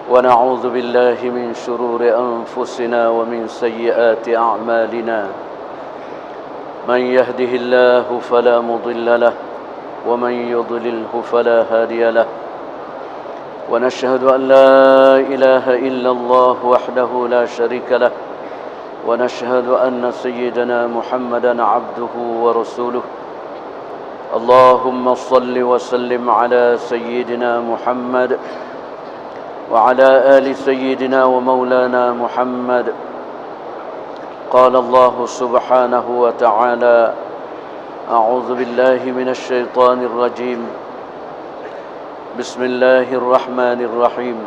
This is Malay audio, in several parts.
ونعوذ بالله من شرور أنفسنا ومن سيئات أعمالنا من يهده الله فلا مضل له ومن يضلله فلا هادي له ونشهد أن لا إله إلا الله وحده لا شريك له ونشهد أن سيدنا محمدا عبده ورسوله اللهم صل وسلم على سيدنا محمد وعلى آل سيدنا ومولانا محمد قال الله سبحانه وتعالى أعوذ بالله من الشيطان الرجيم بسم الله الرحمن الرحيم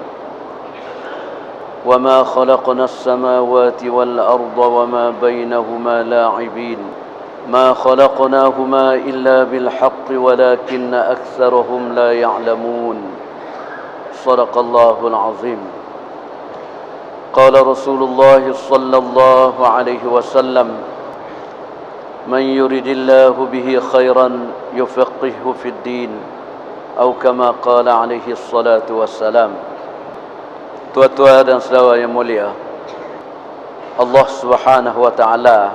وما خلقنا السماوات والأرض وما بينهما لاعبين ما خلقناهما إلا بالحق ولكن أكثرهم لا يعلمون صدق الله العظيم قال رسول الله صلى الله عليه وسلم من يرد الله به خيرا يفقهه في الدين atau kama qala alaihi salatu wassalam. Tuan-tuan dan saudara yang mulia, Allah Subhanahu wa taala,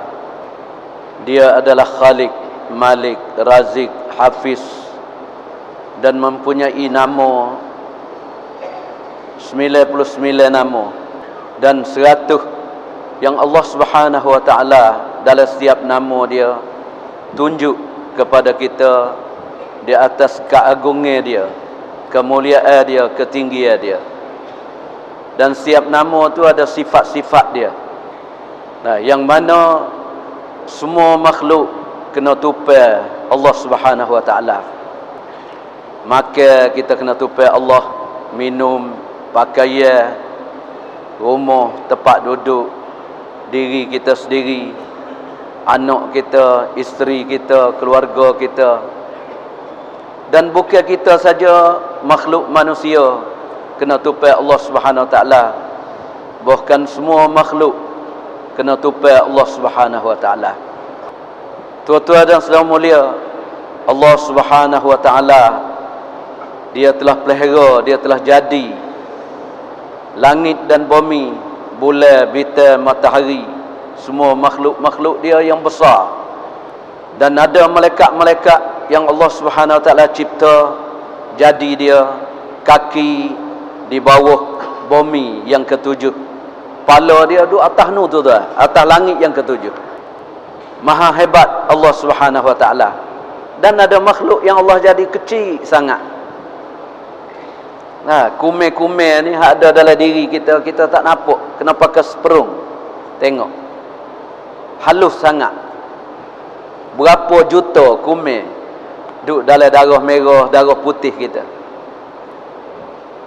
Dia adalah Khalik, Malik, Razik, Hafiz, dan mempunyai nama 99 nama dan 100 yang Allah Subhanahu wa taala dalam setiap nama Dia tunjuk kepada kita di atas keagungan Dia, kemuliaan Dia, ketinggian Dia. Dan setiap nama tu ada sifat-sifat dia. Nah, yang mana semua makhluk kena tupai Allah Subhanahu wa taala. Maka kita kena tupai Allah, minum, pakaian, rumah, tempat duduk, diri kita sendiri, anak kita, isteri kita, keluarga kita. Dan bukan kita saja makhluk manusia kena tupai Allah Subhanahu wa taala, bahkan semua makhluk kena tupai Allah Subhanahu wa taala. Tuan-tuan dan saudara mulia, Allah Subhanahu wa taala Dia telah pelihara, Dia telah jadi langit dan bumi, bulan, bintang, matahari, semua makhluk-makhluk Dia yang besar. Dan ada malaikat-malaikat yang Allah Subhanahu wa taala cipta, jadi dia kaki di bawah bumi yang ketujuh. Kepala dia duduk atas tu tuan, atas langit yang ketujuh. Maha hebat Allah Subhanahu wa taala. Dan ada makhluk yang Allah jadi kecil sangat. Nah, kume-kume ni ada dalam diri kita, kita tak nampak, kena pakai seperung. Tengok. Halus sangat. Berapa juta kume duduk dalam darah merah, darah putih kita.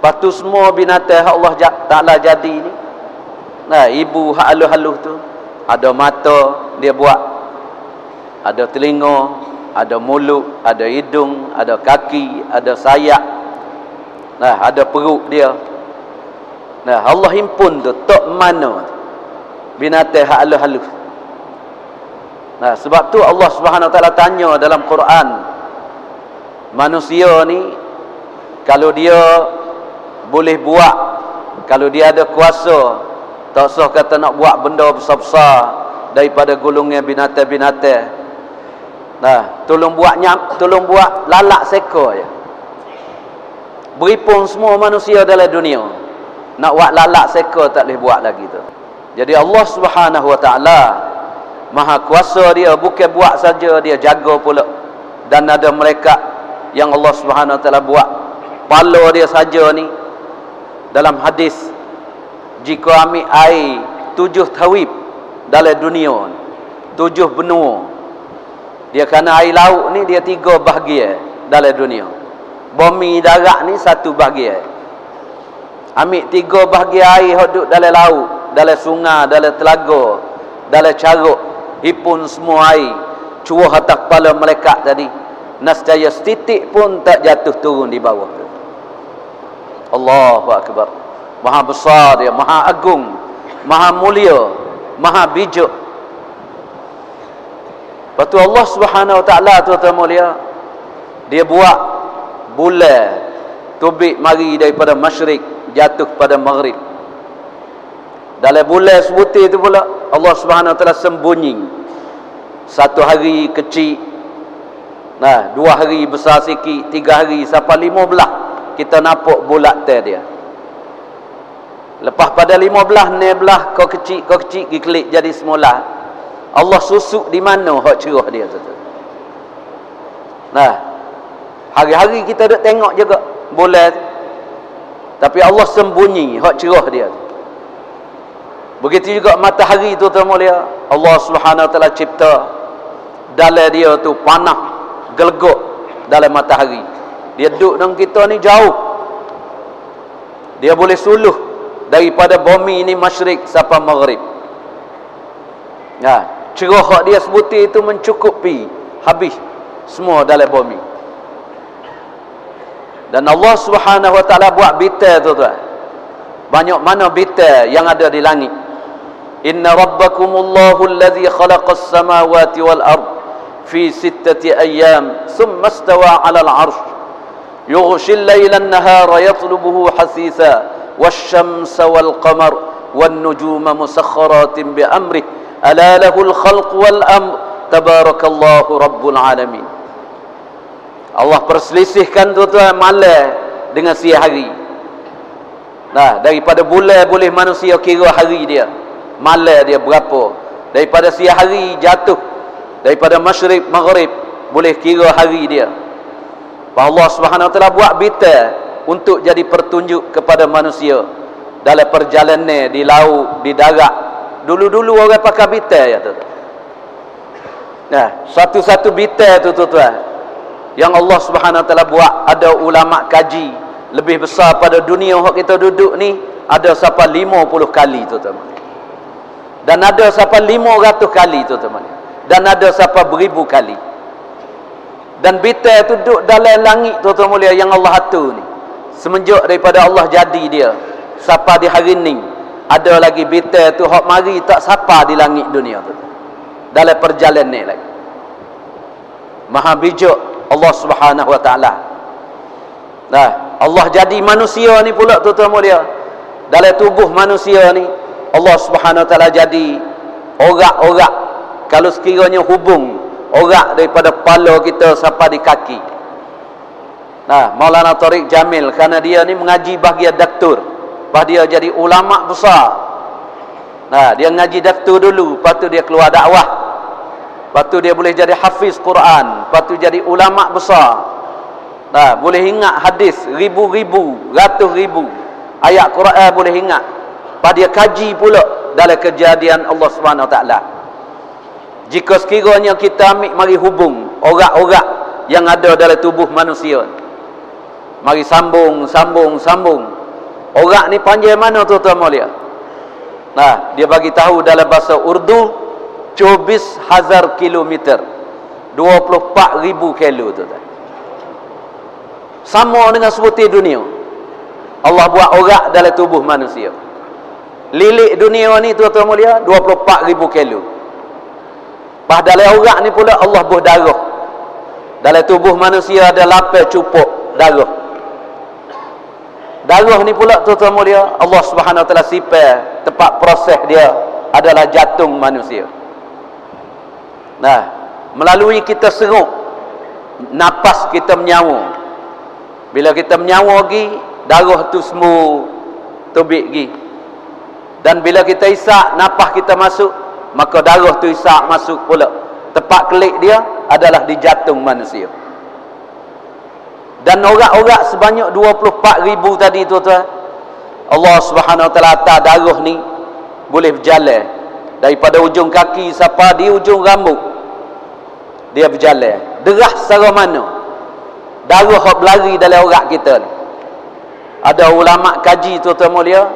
Lepas tu semua binatang Allah Ta'ala jadi ni, nah, ibu hak halus-halus tu, ada mata dia buat, ada telinga, ada mulut, ada hidung, ada kaki, ada sayap, nah, ada perut dia. Nah, Allah himpun tu tok mana binatang hak halus-halus. Nah, sebab tu Allah Subhanahu wa taala tanya dalam Quran, manusia ni kalau dia boleh buat, kalau dia ada kuasa, tak usah kata nak buat benda besar-besar daripada golongan binatang-binatang. Nah, tolong buat lalak seekor je. Beripun semua manusia dalam dunia, nak buat lalak seekor tak boleh buat lagi tu. Jadi Allah Subhanahu wa taala Maha kuasa Dia, bukan buat saja, Dia jaga pula. Dan ada mereka yang Allah Subhanahu wa taala buat kepala dia saja ni. Dalam hadis, jika ambil air 7 tawib dalam dunia, 7 benua, dia kena air laut ni dia 3 bahagian dalam dunia. Bumi darat ni 1 bahagian. Ambil 3 bahagian air duduk dalam laut, dalam sungai, dalam telaga, dalam caruk, hipun semua air curah atas kepala malaikat tadi, nescaya setitik pun tak jatuh turun di bawah tu. Allahu Akbar. Maha besar Dia, maha agung, maha mulia, maha bijak. Lepas tu Allah Subhanahu wa taala, tuan-tuan mulia, Dia buat bulan terbit mari daripada masyrik jatuh pada maghrib. Dalam bulan sebutir itu pula Allah Subhanahu Wa Taala sembunyi. Satu hari kecil, nah, 2 hari besar sikit, 3 hari sampai 15 kita nampak bulat dia. Lepas pada 15 belah kau kecil pergi kelik jadi semula. Allah susuk di mana hak cerah dia tu. Nah, hari-hari kita duk tengok juga bulan, tapi Allah sembunyi hak cerah dia. Begitu juga matahari tu mulia, Allah Subhanahu Wa Taala cipta dalam dia tu panah gelegok dalam matahari. Dia duduk dengan kita ni jauh. Dia boleh suluh daripada bumi ini masyrik sampai maghrib. Nah, cerah hak dia sebutir itu mencukupi habis semua dalam bumi. Dan Allah Subhanahu Wa Taala buat bintang tu tuan. Banyak mana bintang yang ada di langit. Inna rabbakumullahu alladhi khalaqas samawati wal ard fi 6 ayyam thumma istawa 'alal 'arsy yughshil laila an-nahara yatlubuhu hasisa wasyamsa wal qamar wan nujuma musakhkharatin bi amrih ala lahul khalq wal amr tabarakallahu rabbul alamin. Allah perselisihkan tuan-tuan malam dengan siang hari. Nah, daripada bulan boleh manusia kira hari dia, malam dia berapa. Daripada siang hari jatuh, daripada masyriq maghrib boleh kira hari dia. Allah Subhanahu Wa Taala buat bintang untuk jadi pertunjuk kepada manusia dalam perjalanan di laut, di darat. Dulu-dulu orang pakai bintang ya tu. Nah, satu-satu bintang tu tuan, yang Allah Subhanahu Wa Taala buat, ada ulama kaji lebih besar pada dunia yang kita duduk ni, ada sampai 50 kali tuan-tuan. Dan ada sampai 500 kali tuan-tuan. Dan ada sampai 1000 kali. Dan bintang itu duduk dalam langit tuan-tuan mulia yang Allah atur ni. Semenjak daripada Allah jadi dia sampai di hari ni, ada lagi bintang tu hak mari tak sapa di langit dunia tu. Dalam perjalanan lagi. Maha bijak Allah Subhanahu Wa Taala. Nah, Allah jadi manusia ni pula tuan-tuan mulia. Dalam tubuh manusia ni Allah Subhanahu Wa Taala jadi orak-orak. Kalau sekiranya hubung orak daripada kepala kita sampai di kaki. Nah, Maulana Tariq Jamil, kerana dia ni mengaji bahagian doktor, lepas dia jadi ulama besar. Nah, dia ngaji doktor dulu, lepas tu dia keluar dakwah, lepas tu dia boleh jadi hafiz Quran, lepas tu jadi ulama besar. Nah, boleh ingat hadis ribu-ribu, ratus ribu ayat Quran boleh ingat. Lepas dia kaji pula dalam kejadian Allah Subhanahu Wa Taala. Jika sekiranya kita ambil mari hubung orak-orak yang ada dalam tubuh manusia, mari sambung. Orak ni panjang mana tuan-tuan mulia? Nah, dia bagi tahu dalam bahasa Urdu 24,000 kilometer, 24,000 kilo tuan-tuan. Sama dengan sebutir dunia. Allah buat orak dalam tubuh manusia. Lilik dunia ni tuan-tuan mulia 24,000 kilo. Pas dalam orak ni pula Allah buat darah. Dalam tubuh manusia ada 8 cupuk darah. Darah ni pula tuan-tuan mulia Allah Subhanahu Wa Taala sifat tempat proses dia adalah jantung manusia. Nah, melalui kita seruk napas kita menyawa. Bila kita menyawa lagi, darah tu semua tubik lagi. Dan bila kita isap, napas kita masuk, maka darah tu isap masuk pula. Tempat kelik dia adalah di jantung manusia. Dan orak-orak sebanyak 24,000 tadi tuan-tuan, Allah Subhanahu Wa Taala atas darah ni boleh berjalan daripada ujung kaki sampai di ujung rambut. Dia berjalan derah secara mana darah hak berlari dalam orak kita ni. Ada ulama kaji tuan-tuan mulia,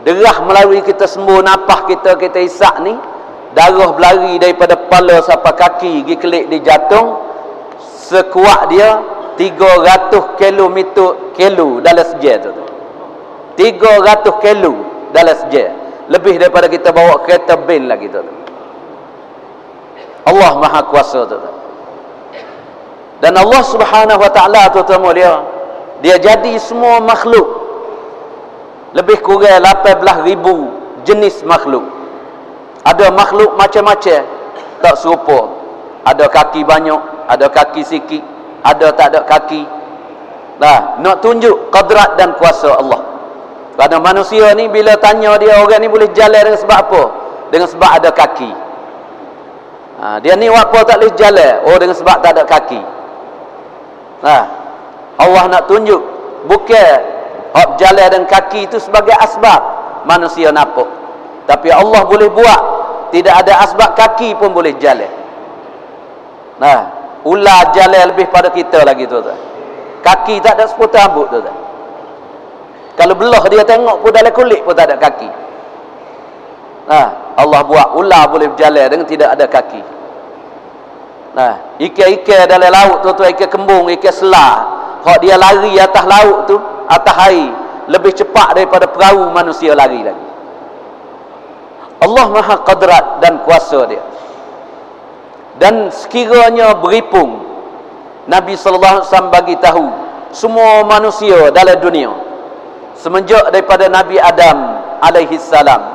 derah melalui kita sembuh napas kita isap ni, darah berlari daripada kepala sampai kaki pergi kelik di jantung, sekuat dia 300 kilo dalam sejam tu. 300 kilo dalam sejam. Lebih daripada kita bawa kereta bin lagi tu. Allah Maha Kuasa tu. Dan Allah Subhanahu Wa Taala tu mulia, dia jadi semua makhluk lebih kurang 18,000 jenis makhluk. Ada makhluk macam-macam, tak serupa. Ada kaki banyak, ada kaki sikit, ada tak ada kaki. Nah, nak tunjuk qadrat dan kuasa Allah. Kerana manusia ni bila tanya dia, orang ni boleh jalan dengan sebab apa? Dengan sebab ada kaki. Dia ni apa tak boleh jalan? Oh, dengan sebab tak ada kaki. Allah nak tunjuk bukan jalan dengan kaki itu sebagai asbab manusia nampak, tapi Allah boleh buat tidak ada asbab, kaki pun boleh jalan. Ular jalan lebih pada kita lagi tu. Kaki tak ada sepotong rambut tu. Kalau belah dia tengok pun dalam kulit pun tak ada kaki. Allah buat ular boleh berjalan dengan tidak ada kaki. Ikan-ikan dalam laut tu, ikan kembung, ikan selar, hak dia lari atas laut tu, atas air, lebih cepat daripada perahu manusia lari lagi. Allah Maha Qadrat dan kuasa dia. Dan sekiranya beripung, Nabi sallallahu alaihi wasallam bagi tahu semua manusia dalam dunia semenjak daripada Nabi Adam alaihi salam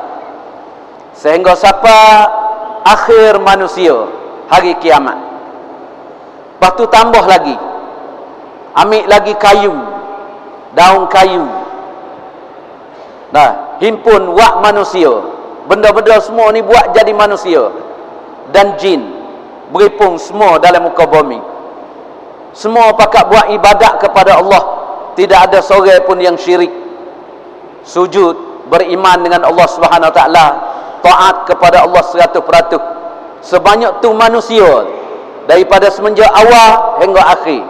sehingga sampai akhir manusia hari kiamat. Lepas tu tambah lagi, ambil lagi kayu, daun kayu, himpun wak manusia, benda-benda semua ni buat jadi manusia dan jin beripung semua dalam muka bumi. Semua pakat buat ibadat kepada Allah, tidak ada seorang pun yang syirik. Sujud, beriman dengan Allah Subhanahu Wa Taala, taat kepada Allah 100%. Sebanyak tu manusia daripada semenjak awal hingga akhir,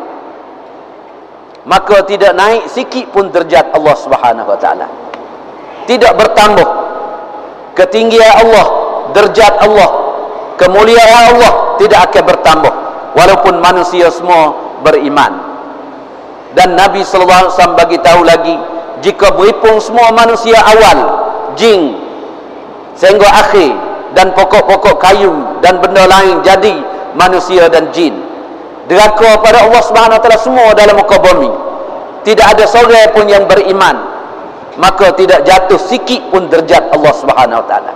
maka tidak naik sikit pun derajat Allah Subhanahu Wa Taala, tidak bertambah ketinggian Allah, derajat Allah, kemuliaan Allah tidak akan bertambah walaupun manusia semua beriman. Dan Nabi sallallahu alaihi wasallam bagi tahu lagi, jika beripung semua manusia awal, jin sehingga akhir, dan pokok-pokok kayu dan benda lain jadi manusia dan jin, deraka pada Allah Subhanahu Wa Taala semua dalam muka bumi, tidak ada seorang pun yang beriman, maka tidak jatuh sikit pun derajat Allah Subhanahu Wa Taala.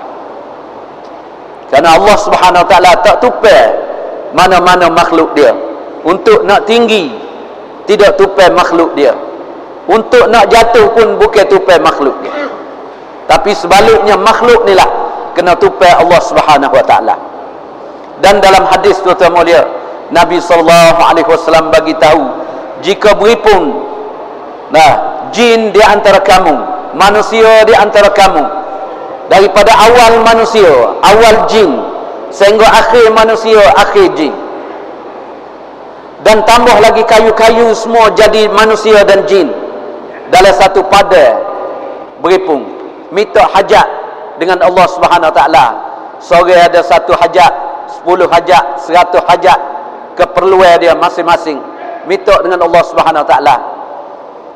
Kerana Allah Subhanahu Wa Taala tak tupai mana-mana makhluk dia. Untuk nak tinggi tidak tupai makhluk dia, untuk nak jatuh pun bukan tupai makhluk dia, tapi sebaliknya makhluk ni lah kena tupai Allah Subhanahu Wa Taala. Dan dalam hadis terutama dia, Nabi sallallahu alaihi wasallam bagi tahu, jika beripun jin di antara kamu, manusia di antara kamu, daripada awal manusia, awal jin sehingga akhir manusia, akhir jin, dan tambah lagi kayu-kayu semua jadi manusia dan jin dalam satu pada beripung, minta hajat dengan Allah Subhanahu Wa Taala. Seorang ada satu hajat, 10 hajat, 100 hajat, keperluan dia masing-masing, minta dengan Allah Subhanahu Wa Taala.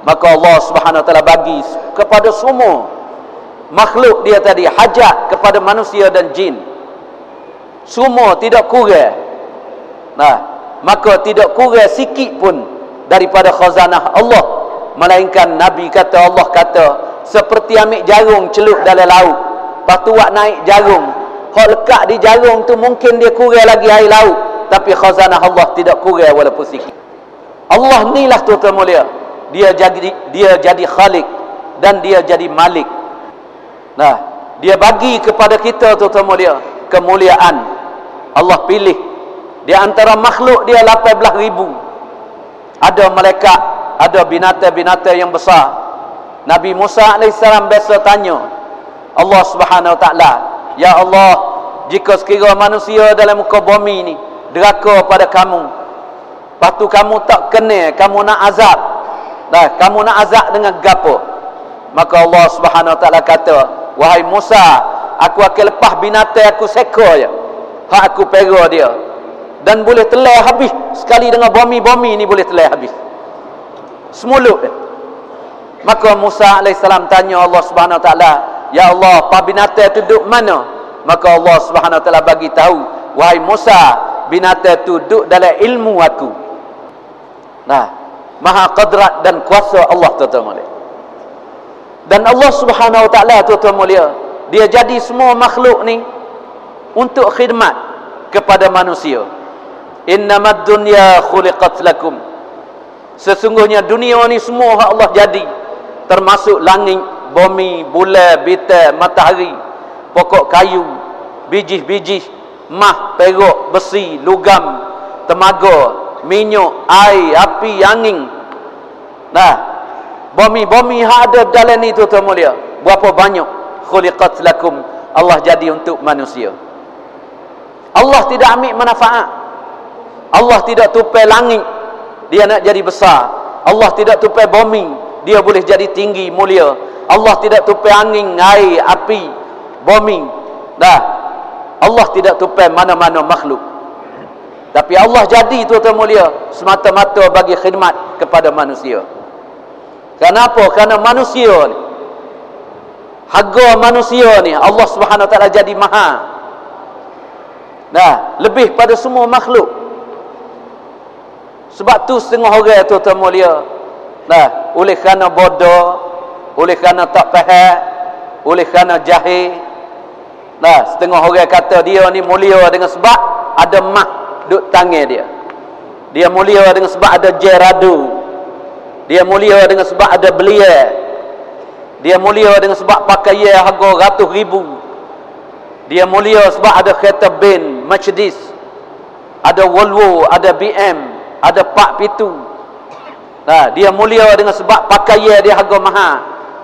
Maka Allah Subhanahu Wa Taala bagi kepada semua makhluk dia tadi hajat kepada manusia dan jin, semua tidak kurang. Maka tidak kurang sikit pun daripada khazanah Allah, melainkan Nabi kata, Allah kata, seperti ambil jarum celup dalam laut, lepas tu buat naik jarum, hak lekat di jarum tu mungkin dia kurang lagi air laut, tapi khazanah Allah tidak kurang walaupun sikit. Allah ni lah tuan-tuan mulia, dia jadi khalik dan dia jadi malik. Dia bagi kepada kita tuan-tuan mulia kemuliaan. Allah pilih di antara makhluk dia 18,000. Ada malaikat, ada binatang-binatang yang besar. Nabi Musa AS biasa tanya Allah Subhanahu Wa Taala, ya Allah, jika sekiranya manusia dalam muka bumi ni deraka pada kamu, lepas tu kamu tak kenal, kamu nak azab, kamu nak azab dengan gapo? Maka Allah Subhanahu Wa Taala kata, wahai Musa, aku akan lepas binatang aku seka je, hak aku pera dia, dan boleh telai habis sekali dengan bumi ni, boleh telai habis semuluk dia. Maka Musa AS tanya Allah Subhanahu Wa Taala, ya Allah, apa binatang tu duduk mana? Maka Allah Subhanahu Wa Taala bagi tahu, wahai Musa, binatang tu duduk dalam ilmu aku. Maha qadrat dan kuasa Allah tuan-tuan. Dan Allah Subhanahu wa taala, tuan-tuan mulia, dia jadi semua makhluk ni untuk khidmat kepada manusia. Innamad dunya khuliqat lakum. Sesungguhnya dunia ni semua Allah jadi, termasuk langit, bumi, bulan, bintang, matahari, pokok kayu, biji-biji, mah, perak, besi, lugam, temaga, minyak, air, api, angin. Nah, bumi-bumi yang ada dalam ni, tuan-tuan mulia, berapa banyak khuliqat lakum, Allah jadi untuk manusia. Allah tidak ambil manfaat. Allah tidak tupai langit, dia nak jadi besar. Allah tidak tupai bumi, dia boleh jadi tinggi, mulia. Allah tidak tupai angin, air, api, bumi. Dah, Allah tidak tupai mana-mana makhluk. Tapi Allah jadi, tuan-tuan mulia, semata-mata bagi khidmat kepada manusia. Kenapa? Kerana manusia ni, harga manusia ni, Allah Subhanahu wa taala jadi mahal. Nah, lebih pada semua makhluk. Sebab tu setengah orang, tuan-tuan mulia, nah, oleh kerana bodoh, oleh kerana tak faham, oleh kerana jahil, nah, setengah orang kata dia ni mulia dengan sebab ada mah duk tangan dia. Dia mulia dengan sebab ada jeradu. Dia mulia dengan sebab ada belia. Dia mulia dengan sebab pakaian harga ratus ribu. Dia mulia sebab ada kereta Ben, Mercedes, ada Volvo, ada BM, ada Pak Pitu. Nah, dia mulia dengan sebab pakaian dia harga mahal.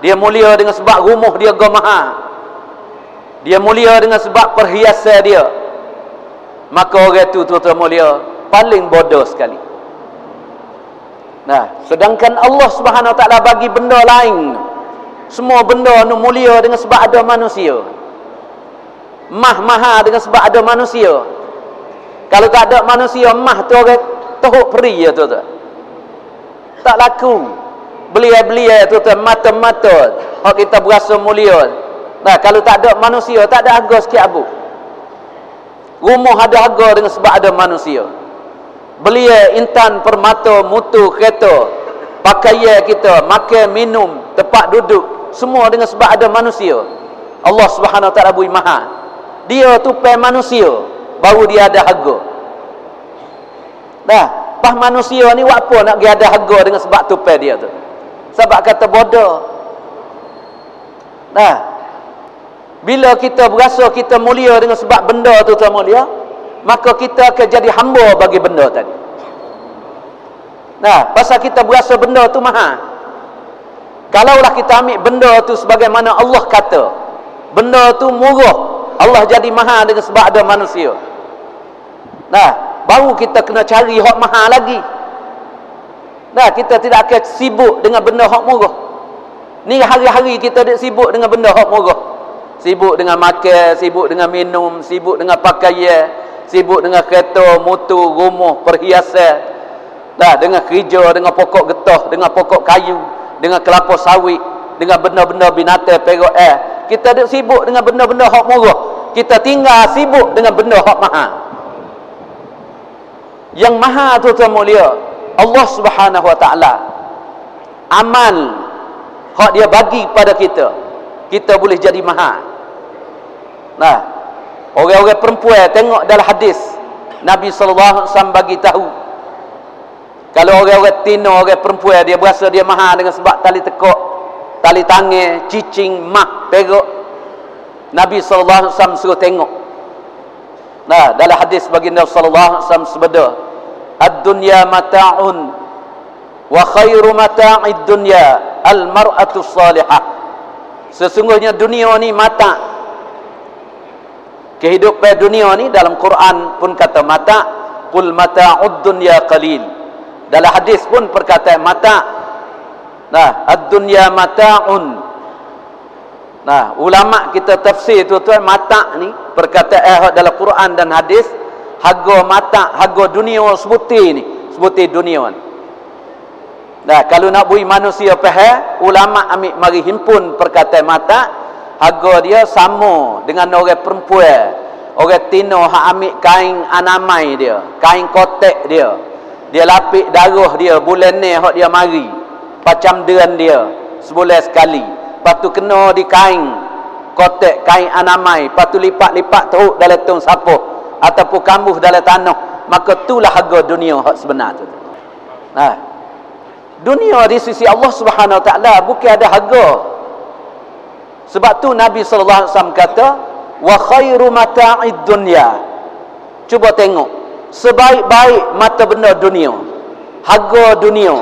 Dia mulia dengan sebab rumah dia harga mahal. Dia mulia dengan sebab perhiasan dia. Maka orang itu, tuan-tuan mulia, paling bodoh sekali. Nah, sedangkan Allah Subhanahu wa taala bagi benda lain. Semua benda nu mulia dengan sebab ada manusia. Mahal dengan sebab ada manusia. Kalau tak ada manusia, mah tu orang teruk peri ya, tuan-tuan. Tak laku. Belia-belia, tuan-tuan, mata-mata, hak kita berasa mulia. Nah, kalau tak ada manusia, tak ada harga sikit abu. Rumah ada harga dengan sebab ada manusia. Belia, intan, permata, mutu, kereta, pakaian kita, makan, minum, tempat duduk, semua dengan sebab ada manusia. Allah Subhanahu wa taala beri mahal. Dia tupai manusia, baru dia ada harga. Nah, pas manusia ni buat apa nak dia ada harga dengan sebab tupai dia tu? Sebab kata bodoh. Nah, bila kita berasa kita mulia dengan sebab benda tu, tuan mulia, maka kita akan jadi hamba bagi benda tadi. Nah, pasal kita berasa benda tu mahal. Kalaulah kita ambil benda tu sebagaimana Allah kata, benda tu murah, Allah jadi mahal dengan sebab ada manusia. Nah, baru kita kena cari hak mahal lagi. Nah, kita tidak akan sibuk dengan benda hak murah. Ni hari-hari kita duk sibuk dengan benda hak murah. Sibuk dengan makan, sibuk dengan minum, sibuk dengan pakaian, sibuk dengan kereta, motor, rumah, perhiasan. Dah, dengan kerja, dengan pokok getah, dengan pokok kayu, dengan kelapa sawit, dengan benda-benda binatang, perak air. Kita duk sibuk dengan benda-benda hak murah. Kita tinggal sibuk dengan benda hak mahal. Yang mahal, tuan-tuan mulia, Allah Subhanahu wa taala, amal hak dia bagi pada kita, kita boleh jadi mahal. Nah, orang-orang perempuan tengok dalam hadis Nabi sallallahu alaihi wasallam bagi tahu, kalau orang-orang tino, orang perempuan, dia berasa dia mahal dengan sebab tali tekuk, tali tangan, cicing, mah, perak. Nabi sallallahu alaihi wasallam suruh tengok. Nah, dalam hadis baginda sallallahu alaihi wasallam sebeda, ad-dunya mata'un wa khairu mata'id dunya al-mar'atu salihah. Sesungguhnya dunia ni mata'. Kehidupan dunia ni dalam Quran pun kata mata', qul mata'ud dunya qalil. Dalam hadis pun perkataan mata'. Nah, ad-dunya mata'un. Nah, ulama kita tafsir, tuan-tuan, mata' ni perkataan dalam Quran dan hadis, harga mata', harga dunia sebutir ni, sebutir dunia ni. Nah, kalau nak beri manusia faham, ulama ambil mari himpun perkataan mata', harga dia sama dengan orang perempuan, orang tino hak ambil kain anamai dia, kain kotek dia, dia lapik darah dia bulan ni hak dia mari, pacam deran dia sebulan sekali, lepas tu kena di kain kotak, kain anamai, lepas tu lipat-lipat teruk dalam tong sapuh ataupun kambuh dalam tanah, maka itulah harga dunia hak sebenar tu. Dunia di sisi Allah Subhanahu Wa Taala bukan ada harga. Sebab tu Nabi sallallahu alaihi wasallam kata, wa khairu mata'id dunya. Cuba tengok, sebaik-baik mata benda dunia, harga dunia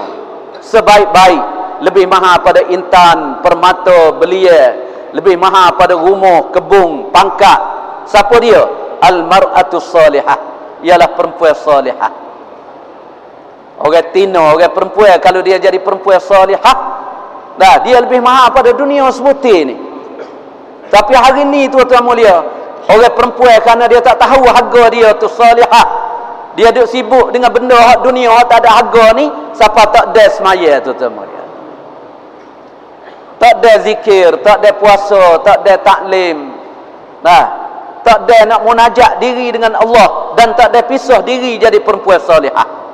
sebaik-baik, lebih mahal pada intan, permata, belia, lebih mahal pada rumah, kebun, pangkat. Siapa dia? Al-mar'atu salihah, ialah perempuan salihah. Orang tino, orang perempuan, kalau dia jadi perempuan salihah, dia lebih mahal pada dunia sebutir ni. Tapi hari ni tuan-tuan mulia, orang perempuan kerana dia tak tahu harga dia tu salihah, dia duk sibuk dengan benda hak dunia hak tak ada harga ni, siapa tak ada semaya tuan-tuan mulia. Tak ada zikir, tak ada puasa, tak ada taklim. Tak ada nak munajat diri dengan Allah, dan tak ada pisah diri jadi perempuan salihah.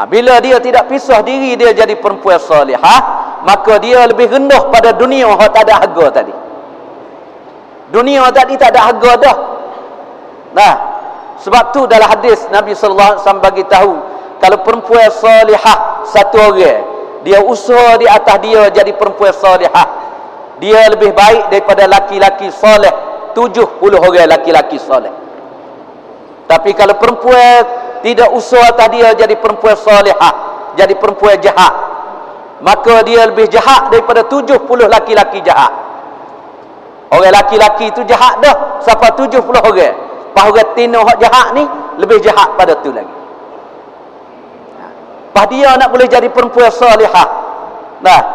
Bila dia tidak pisah diri dia jadi perempuan salihah, maka dia lebih rendah pada dunia hak tak ada harga tadi. Dunia tadi tak ada harga dah. Sebab tu dalam hadis Nabi sallallahu alaihi wasallam bagi tahu, kalau perempuan salihah satu orang, dia usaha di atas dia jadi perempuan salihah, dia lebih baik daripada laki-laki soleh 70 orang laki-laki soleh. Tapi kalau perempuan tidak usaha atas dia jadi perempuan salihah, jadi perempuan jahat, maka dia lebih jahat daripada 70 laki-laki jahat. Orang laki-laki itu jahat dah sampai 70 orang. Pas orang tino hak jahat ni lebih jahat pada tu lagi. Pas dia nak boleh jadi perempuan salihah,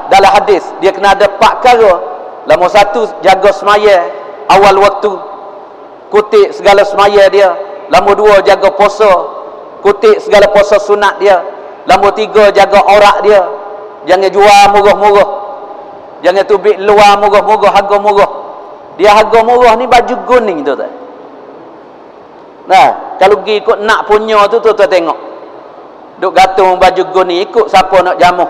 dalam hadis dia kena ada 4 perkara. Nombor 1, jaga semaya awal waktu, kutip segala semaya dia. Nombor 2, jaga puasa, kutip segala puasa sunat dia. Nombor 3, jaga aurat dia, jangan jual murah-murah, jangan tubik luar murah-murah, harga murah. Dia harga murah ni baju kuning tu tak. Kalau pergi ikut nak punya tu tengok, duk gantung baju kuning, ikut siapa nak jamuh.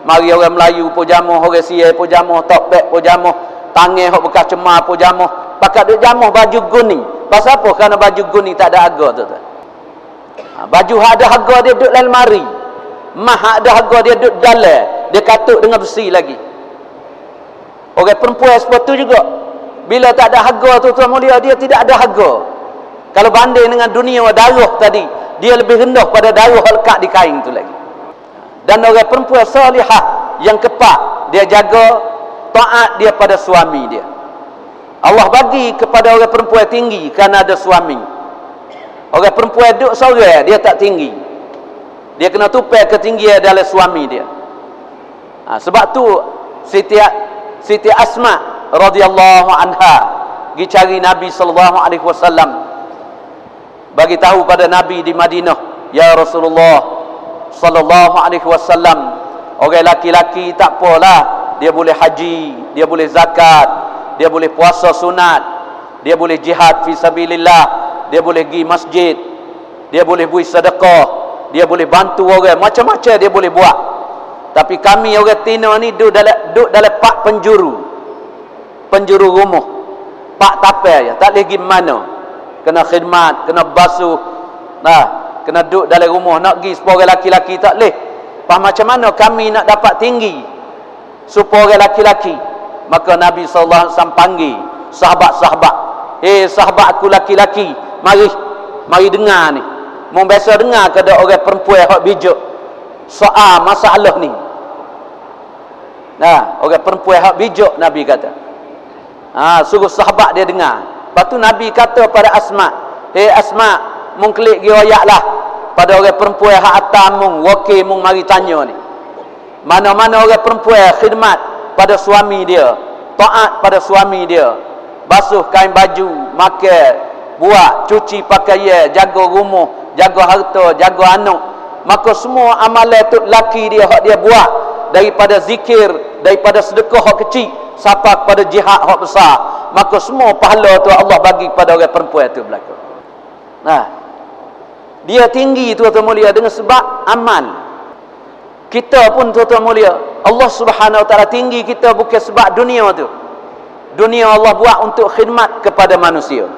Mari orang Melayu pun jamuh, orang Siai pun jamuh, topek pun jamuh, tangan hok bekas cemar pun jamuh, pakat duk jamuh baju kuning. Pasal apa? Kerana baju kuning tak ada harga tu tak. Baju hak ada harga dia duk dalam lemari, mah hak ada harga dia duk dalam, dia katuk dengan besi lagi. Orang perempuan seperti juga, bila tak ada harga tuan-tuan mulia, dia tidak ada harga. Kalau banding dengan dunia darah tadi, dia lebih rendah pada darah lekat di kain tu lagi. Dan orang perempuan salihah yang kepak, dia jaga taat dia pada suami dia. Allah bagi kepada orang perempuan tinggi kerana ada suami. Orang perempuan duduk seorang, dia tak tinggi, dia kena tupai ketinggian dalam suami dia. Sebab tu Siti Asma radhiyallahu anha pergi cari Nabi sallallahu alaihi wasallam, bagi tahu pada Nabi di Madinah, ya Rasulullah sallallahu alaihi wasallam, orang laki-laki tak apalah, dia boleh haji, dia boleh zakat, dia boleh puasa sunat, dia boleh jihad fi sabilillah, dia boleh pergi masjid, dia boleh beri sedekah, dia boleh bantu orang, macam-macam dia boleh buat. Tapi kami orang Tino ni duduk dalam pak penjuru rumah, pak tapai je, tak boleh pergi mana. Kena khidmat, kena basuh, kena duduk dalam rumah. Nak pergi supaya orang laki-laki tak boleh. Pas macam mana kami nak dapat tinggi supaya orang laki-laki? Maka Nabi SAW panggil sahabat-sahabat, sahabat aku laki-laki, mari dengar ni. Mau biasa dengar kepada orang perempuan hak bijak soal masalah ni. Orang perempuan hak bijak, Nabi kata, suruh sahabat dia dengar. Lepas tu Nabi kata pada Asma, Asma, mung klik gi ayatlah pada orang perempuan hak atas mung, wakil mung mari tanya ni. Mana-mana orang perempuan khidmat pada suami dia, taat pada suami dia, basuh kain baju, makan, buat, cuci pakaian, jaga rumah, jaga harta, jaga anak, maka semua amalan tu laki dia hak dia buat, daripada zikir, daripada sedekah hak kecil sampai kepada jihad hak besar, maka semua pahala tu Allah bagi kepada orang perempuan tu berlaku. Dia tinggi tuan-tuan mulia dengan sebab amal. Kita pun tuan-tuan mulia, Allah Subhanahu Wa Taala tinggi kita bukan sebab dunia tu. Dunia Allah buat untuk khidmat kepada manusia.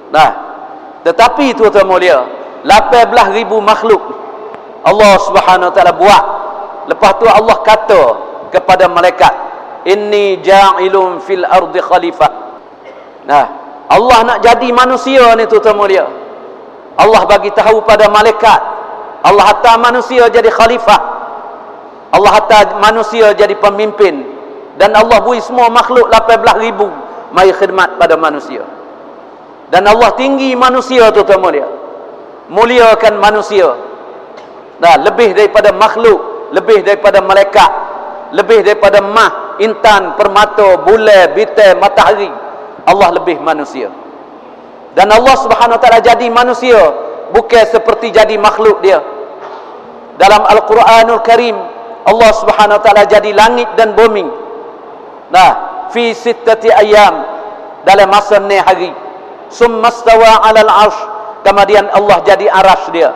Nah, tetapi tuan-tuan mulia, 18,000 makhluk Allah Subhanahu Wa Taala buat. Lepas tu Allah kata kepada malaikat, inni ja'ilun fil ardi khalifah. Nah, Allah nak jadi manusia ni tuan-tuan mulia. Allah bagi tahu pada malaikat, Allah hantar manusia jadi khalifah. Allah hantar manusia jadi pemimpin, dan Allah beri semua makhluk 18,000 mari khidmat pada manusia. Dan Allah tinggi manusia tuan-tuan mulia, muliakan manusia. Nah, lebih daripada makhluk, lebih daripada malaikat, lebih daripada mah, intan, permata, bulan, bintang, matahari. Allah lebih manusia. Dan Allah Subhanahu Wa Taala jadi manusia bukan seperti jadi makhluk dia. Dalam Al-Quranul Karim, Allah Subhanahu Wa Taala jadi langit dan bumi. Nah, fi sittati ayyam, dalam masa 6 hari. Summa stawa 'alal 'arsy, kemudian Allah jadi arasy dia.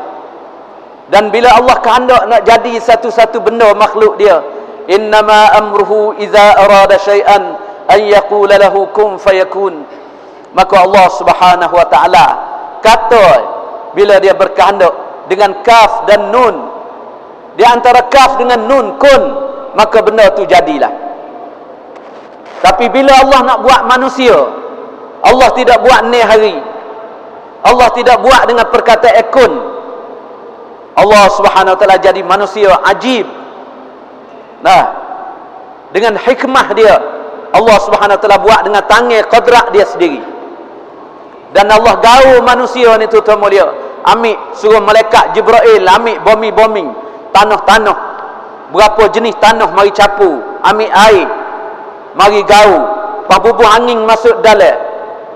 Dan bila Allah kehendak nak jadi satu-satu benda makhluk dia, innama amruhu idza arada syai'an an yaqula lahu kun fayakun. Maka Allah Subhanahu Wa Taala kata bila dia berkehendak dengan kaf dan nun. Di antara kaf dengan nun, kun, maka benda tu jadilah. Tapi bila Allah nak buat manusia, Allah tidak buat 6 hari. Allah tidak buat dengan perkataan kun. Allah Subhanahu Wa Taala jadi manusia ajib. Nah, dengan hikmah dia, Allah Subhanahu Wa Taala buat dengan tangan qadrat dia sendiri. Dan Allah gaul manusia ni tuan-tuan mulia. Ambil suruh malaikat Jibril ambil bumi-bumi, tanah-tanah, berapa jenis tanah mari capu, ambil air, mari gaul, pabubuh angin masuk dalam,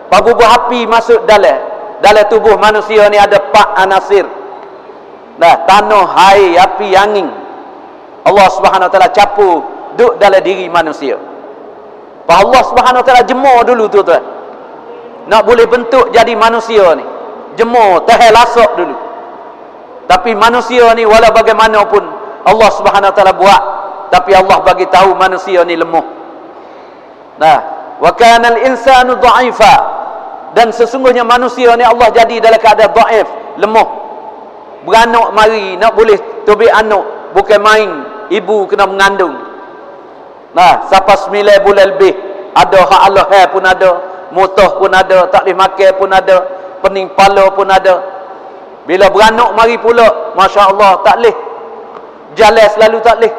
pabubuh api masuk dalam. Dalam tubuh manusia ni ada 4 anasir. Nah, tanah, air, api, angin. Allah Subhanahu Wa Taala capu duduk dalam diri manusia. Allah Subhanahu Wa Taala jemur dulu tuan-tuan. Nak boleh bentuk jadi manusia ni, jemur, tahan lasak dulu. Tapi manusia ni walau bagaimanapun Allah Subhanahu Wa Taala buat, tapi Allah bagi tahu manusia ni lemah. Nah, wa kana al-insanu dha'ifa, dan sesungguhnya manusia ni Allah jadi dalam keadaan dhaif, lemah. Beranak mari nak boleh tubik anak bukan main, ibu kena mengandung. Nah, sampai 9 bulan lebih, ada hak Allah pun ada, mutah pun ada, tak boleh makan pun ada, pening pala pun ada. Bila beranak mari pula, Masya Allah, tak boleh jalan selalu, tak boleh.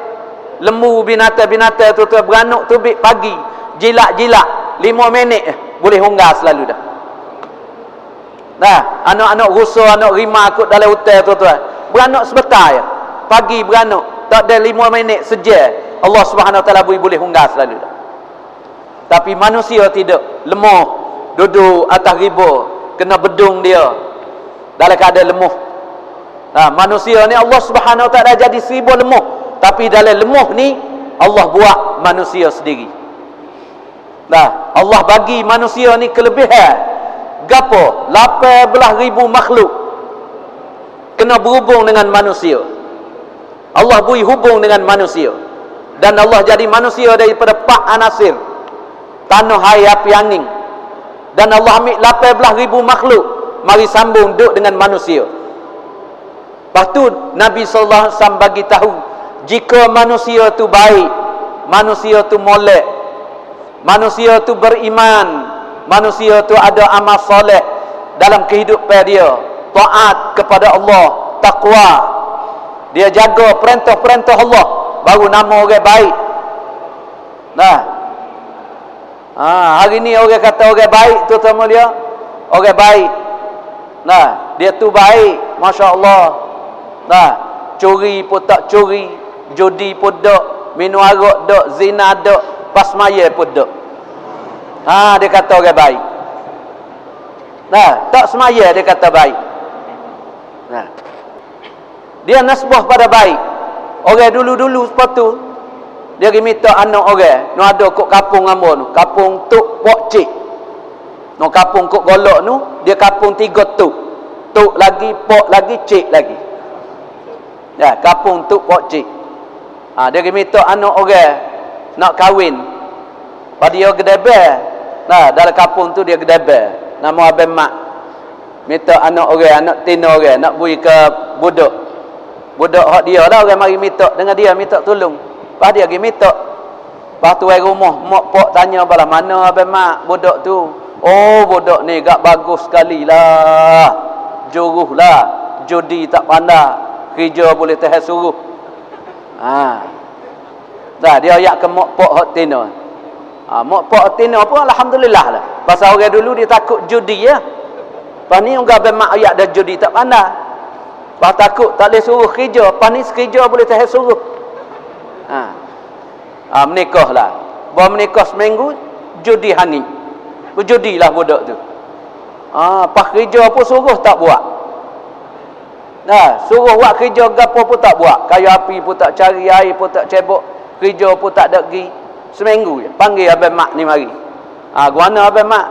Lembu binatang-binatang tu beranak tubik pagi, jilat-jilat 5 minit boleh hunggar selalu dah. Nah, anak-anak rusa, anak rimah kot dalam hutan tuan-tuan, beranak sebentar ya, pagi beranak, tak ada 5 minit sejam, Allah Subhanahu Wa Taala boleh hunggar selalu dah. Tapi manusia tidak, lemah, duduk atas riba, kena bedung dia dalam keadaan lemah. Nah, manusia ni Allah Subhanahu Wa Taala jadi seribu lemah, tapi dalam lemah ni Allah buat manusia sendiri. Nah, Allah bagi manusia ni kelebihan. Gapo? 18,000 makhluk kena berhubung dengan manusia. Allah beri hubung dengan manusia. Dan Allah jadi manusia daripada 4 anasir, tanah, air, api, angin. Dan Allah ambil 18,000 makhluk mari sambung duduk dengan manusia. Lepas tu Nabi SAW bagi tahu, jika manusia tu baik, manusia tu molek, manusia tu beriman, manusia tu ada amal soleh dalam kehidupan dia, taat kepada Allah, takwa, dia jaga perintah-perintah Allah, baru nama orang baik. Nah, hari ni orang kata orang baik tuan-tuan dia, orang baik. Nah, dia tu baik, Masya Allah. Nah, curi pun tak curi, judi pun tak, minum arak tak, zina tak, pasmaya pun tak. Dia kata orang baik. Nah, tak semaya dia kata baik. Nah, dia nasbah pada baik. Orang dulu-dulu sepatu dia minta anak orang, no ada kok kapung ambo nu, kapung tuk pok cik. No kapung kok golok nu, dia kapung 3 tuk. Tuk lagi, pok lagi, cik lagi. Ya, kapung tuk pok cik. Dia pergi minta anak orang nak kahwin. Pada dia gedebel. Dalam kampung tu dia gedebel. Nama abang mak. Minta anak orang, anak tina orang nak bui ke budak. Budak hak dia lah orang mari minta dengan dia minta tolong. Lepas dia pergi minta. Lepas tu rumah mak pak tanya balah mana abang mak budak tu. Oh budak ni gak bagus sekali lah. Juruh lah. Judi tak pandai. Kerja boleh tahan suruh. Dah dia ayat ke mak pak hak tina. Mak pak tina pun alhamdulillah lah. Pasal orang dulu dia takut judi ya. Lepas ni orang abang mak ayat dah judi tak pandai. Lepas takut tak boleh suruh kerja. Lepas ni sekerja boleh tahan suruh. Menikah lah. Bawa menikah seminggu judi hani. Berjudilah budak tu. Pas kerja pun suruh tak buat. Suruh buat kerja gapo pun tak buat. Kayu api pun tak cari, air pun tak cebok, kerja pun tak ada pergi. Seminggu je panggil abang mak ni mari. Guana abang mak?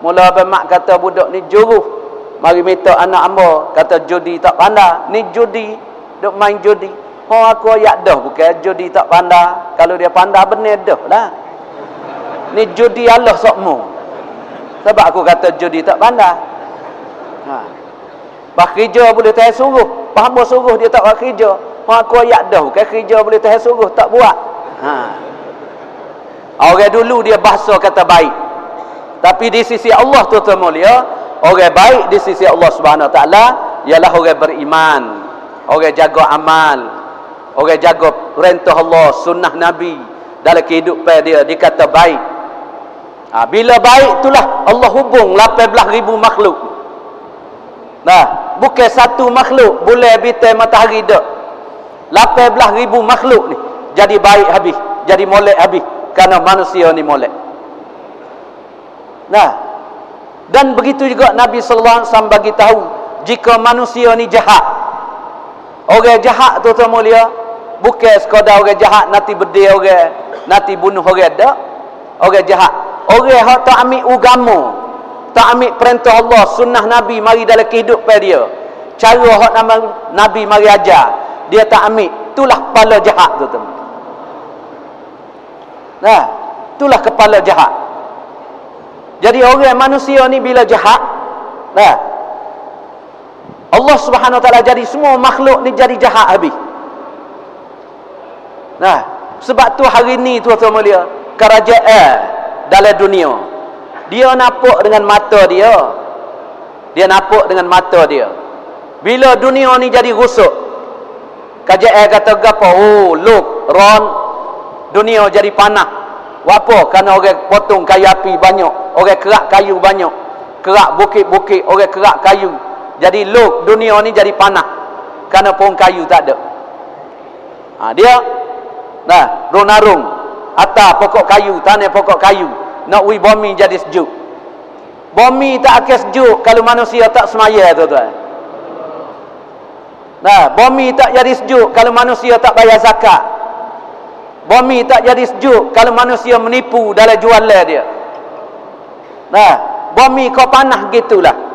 Mula abang mak kata budak ni juruh. Mari minta anak hamba, kata judi tak pandai. Ni judi, duk main judi. Aku ayat dah bukan judi tak pandai. Kalau dia pandai benar dah lah. Ni judi Allah sokmo. Sebab aku kata judi tak pandai. Bah kerja boleh tahan suruh. Hamba suruh dia tak buat kerja. Aku ayat dah bukan kerja boleh tahan suruh tak buat. Orang dulu dia bahasa kata baik. Tapi di sisi Allah tuan-tuan mulia, orang baik di sisi Allah Subhanahu Wa Taala ialah orang beriman, orang jaga amal, orang jaga perintah Allah, sunnah Nabi dalam kehidupan dia, dikata baik. Bila baik itulah Allah hubung 18,000 makhluk. Bukan satu makhluk bulan bintang matahari dak. 18,000 makhluk ni jadi baik habis, jadi molek habis kerana manusia ni molek. Dan begitu juga Nabi sallallahu alaihi wasallam bagi tahu jika manusia ni jahat. Orang jahat tuan-tuan mulia bukan sekadar orang jahat nanti berdil orang, nanti bunuh orang dak. Orang jahat, orang hak tak ambil agama, tak ambil perintah Allah, sunnah Nabi mari dalam kehidupan dia. Cara hak Nabi mari ajar, dia tak ambil, itulah kepala jahat tuan-tuan. Itulah kepala jahat. Jadi orang manusia ni bila jahat, Allah Subhanahu Wa Taala jadi semua makhluk ni jadi jahat habis. Sebab tu hari ni tuan-tuan mulia, kerajaan dalam dunia dia nampak dengan mata dia. Dia nampak dengan mata dia. Bila dunia ni jadi rusuk, kerajaan kata gapo? Look, Ron, dunia jadi panah. Apa? Kerana orang potong kayu api banyak, orang kerak kayu banyak, kerak bukit-bukit, orang kerak kayu. Jadi look, dunia ni jadi panah kerana pohon kayu tak ada. Dia rung-narung atas pokok kayu, tanah pokok kayu, nak bumi jadi sejuk. Bumi tak akan sejuk kalau manusia tak semaya tuan-tuan. Bumi tak jadi sejuk kalau manusia tak bayar zakat. Bumi tak jadi sejuk kalau manusia menipu dalam jualan dia. Bumi kau panah gitulah.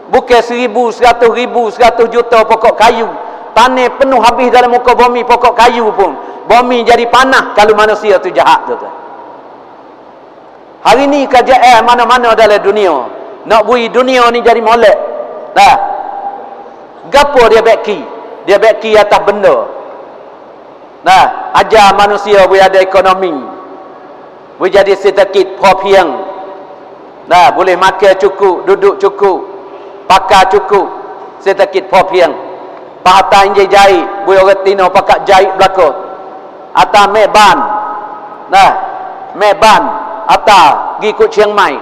Bukan 1,000, 100,000, 100 juta pokok kayu. Tanah penuh habis dalam muka bumi pokok kayu pun. Bumi jadi panah kalau manusia tu jahat tuan-tuan. Hari ni kerajaan mana-mana dalam dunia nak bui dunia ni jadi molek. Gapo dia beki? Dia beki atas benda. Ajar manusia boleh ada ekonomi, boleh jadi sedikit propiang. Boleh makan cukup, duduk cukup, pakai cukup, sedikit propiang. Pahatai je jahit, boleh orang tino pakai jahit belakang. Atas meban. Meban atas pergi kut Chiang Mai.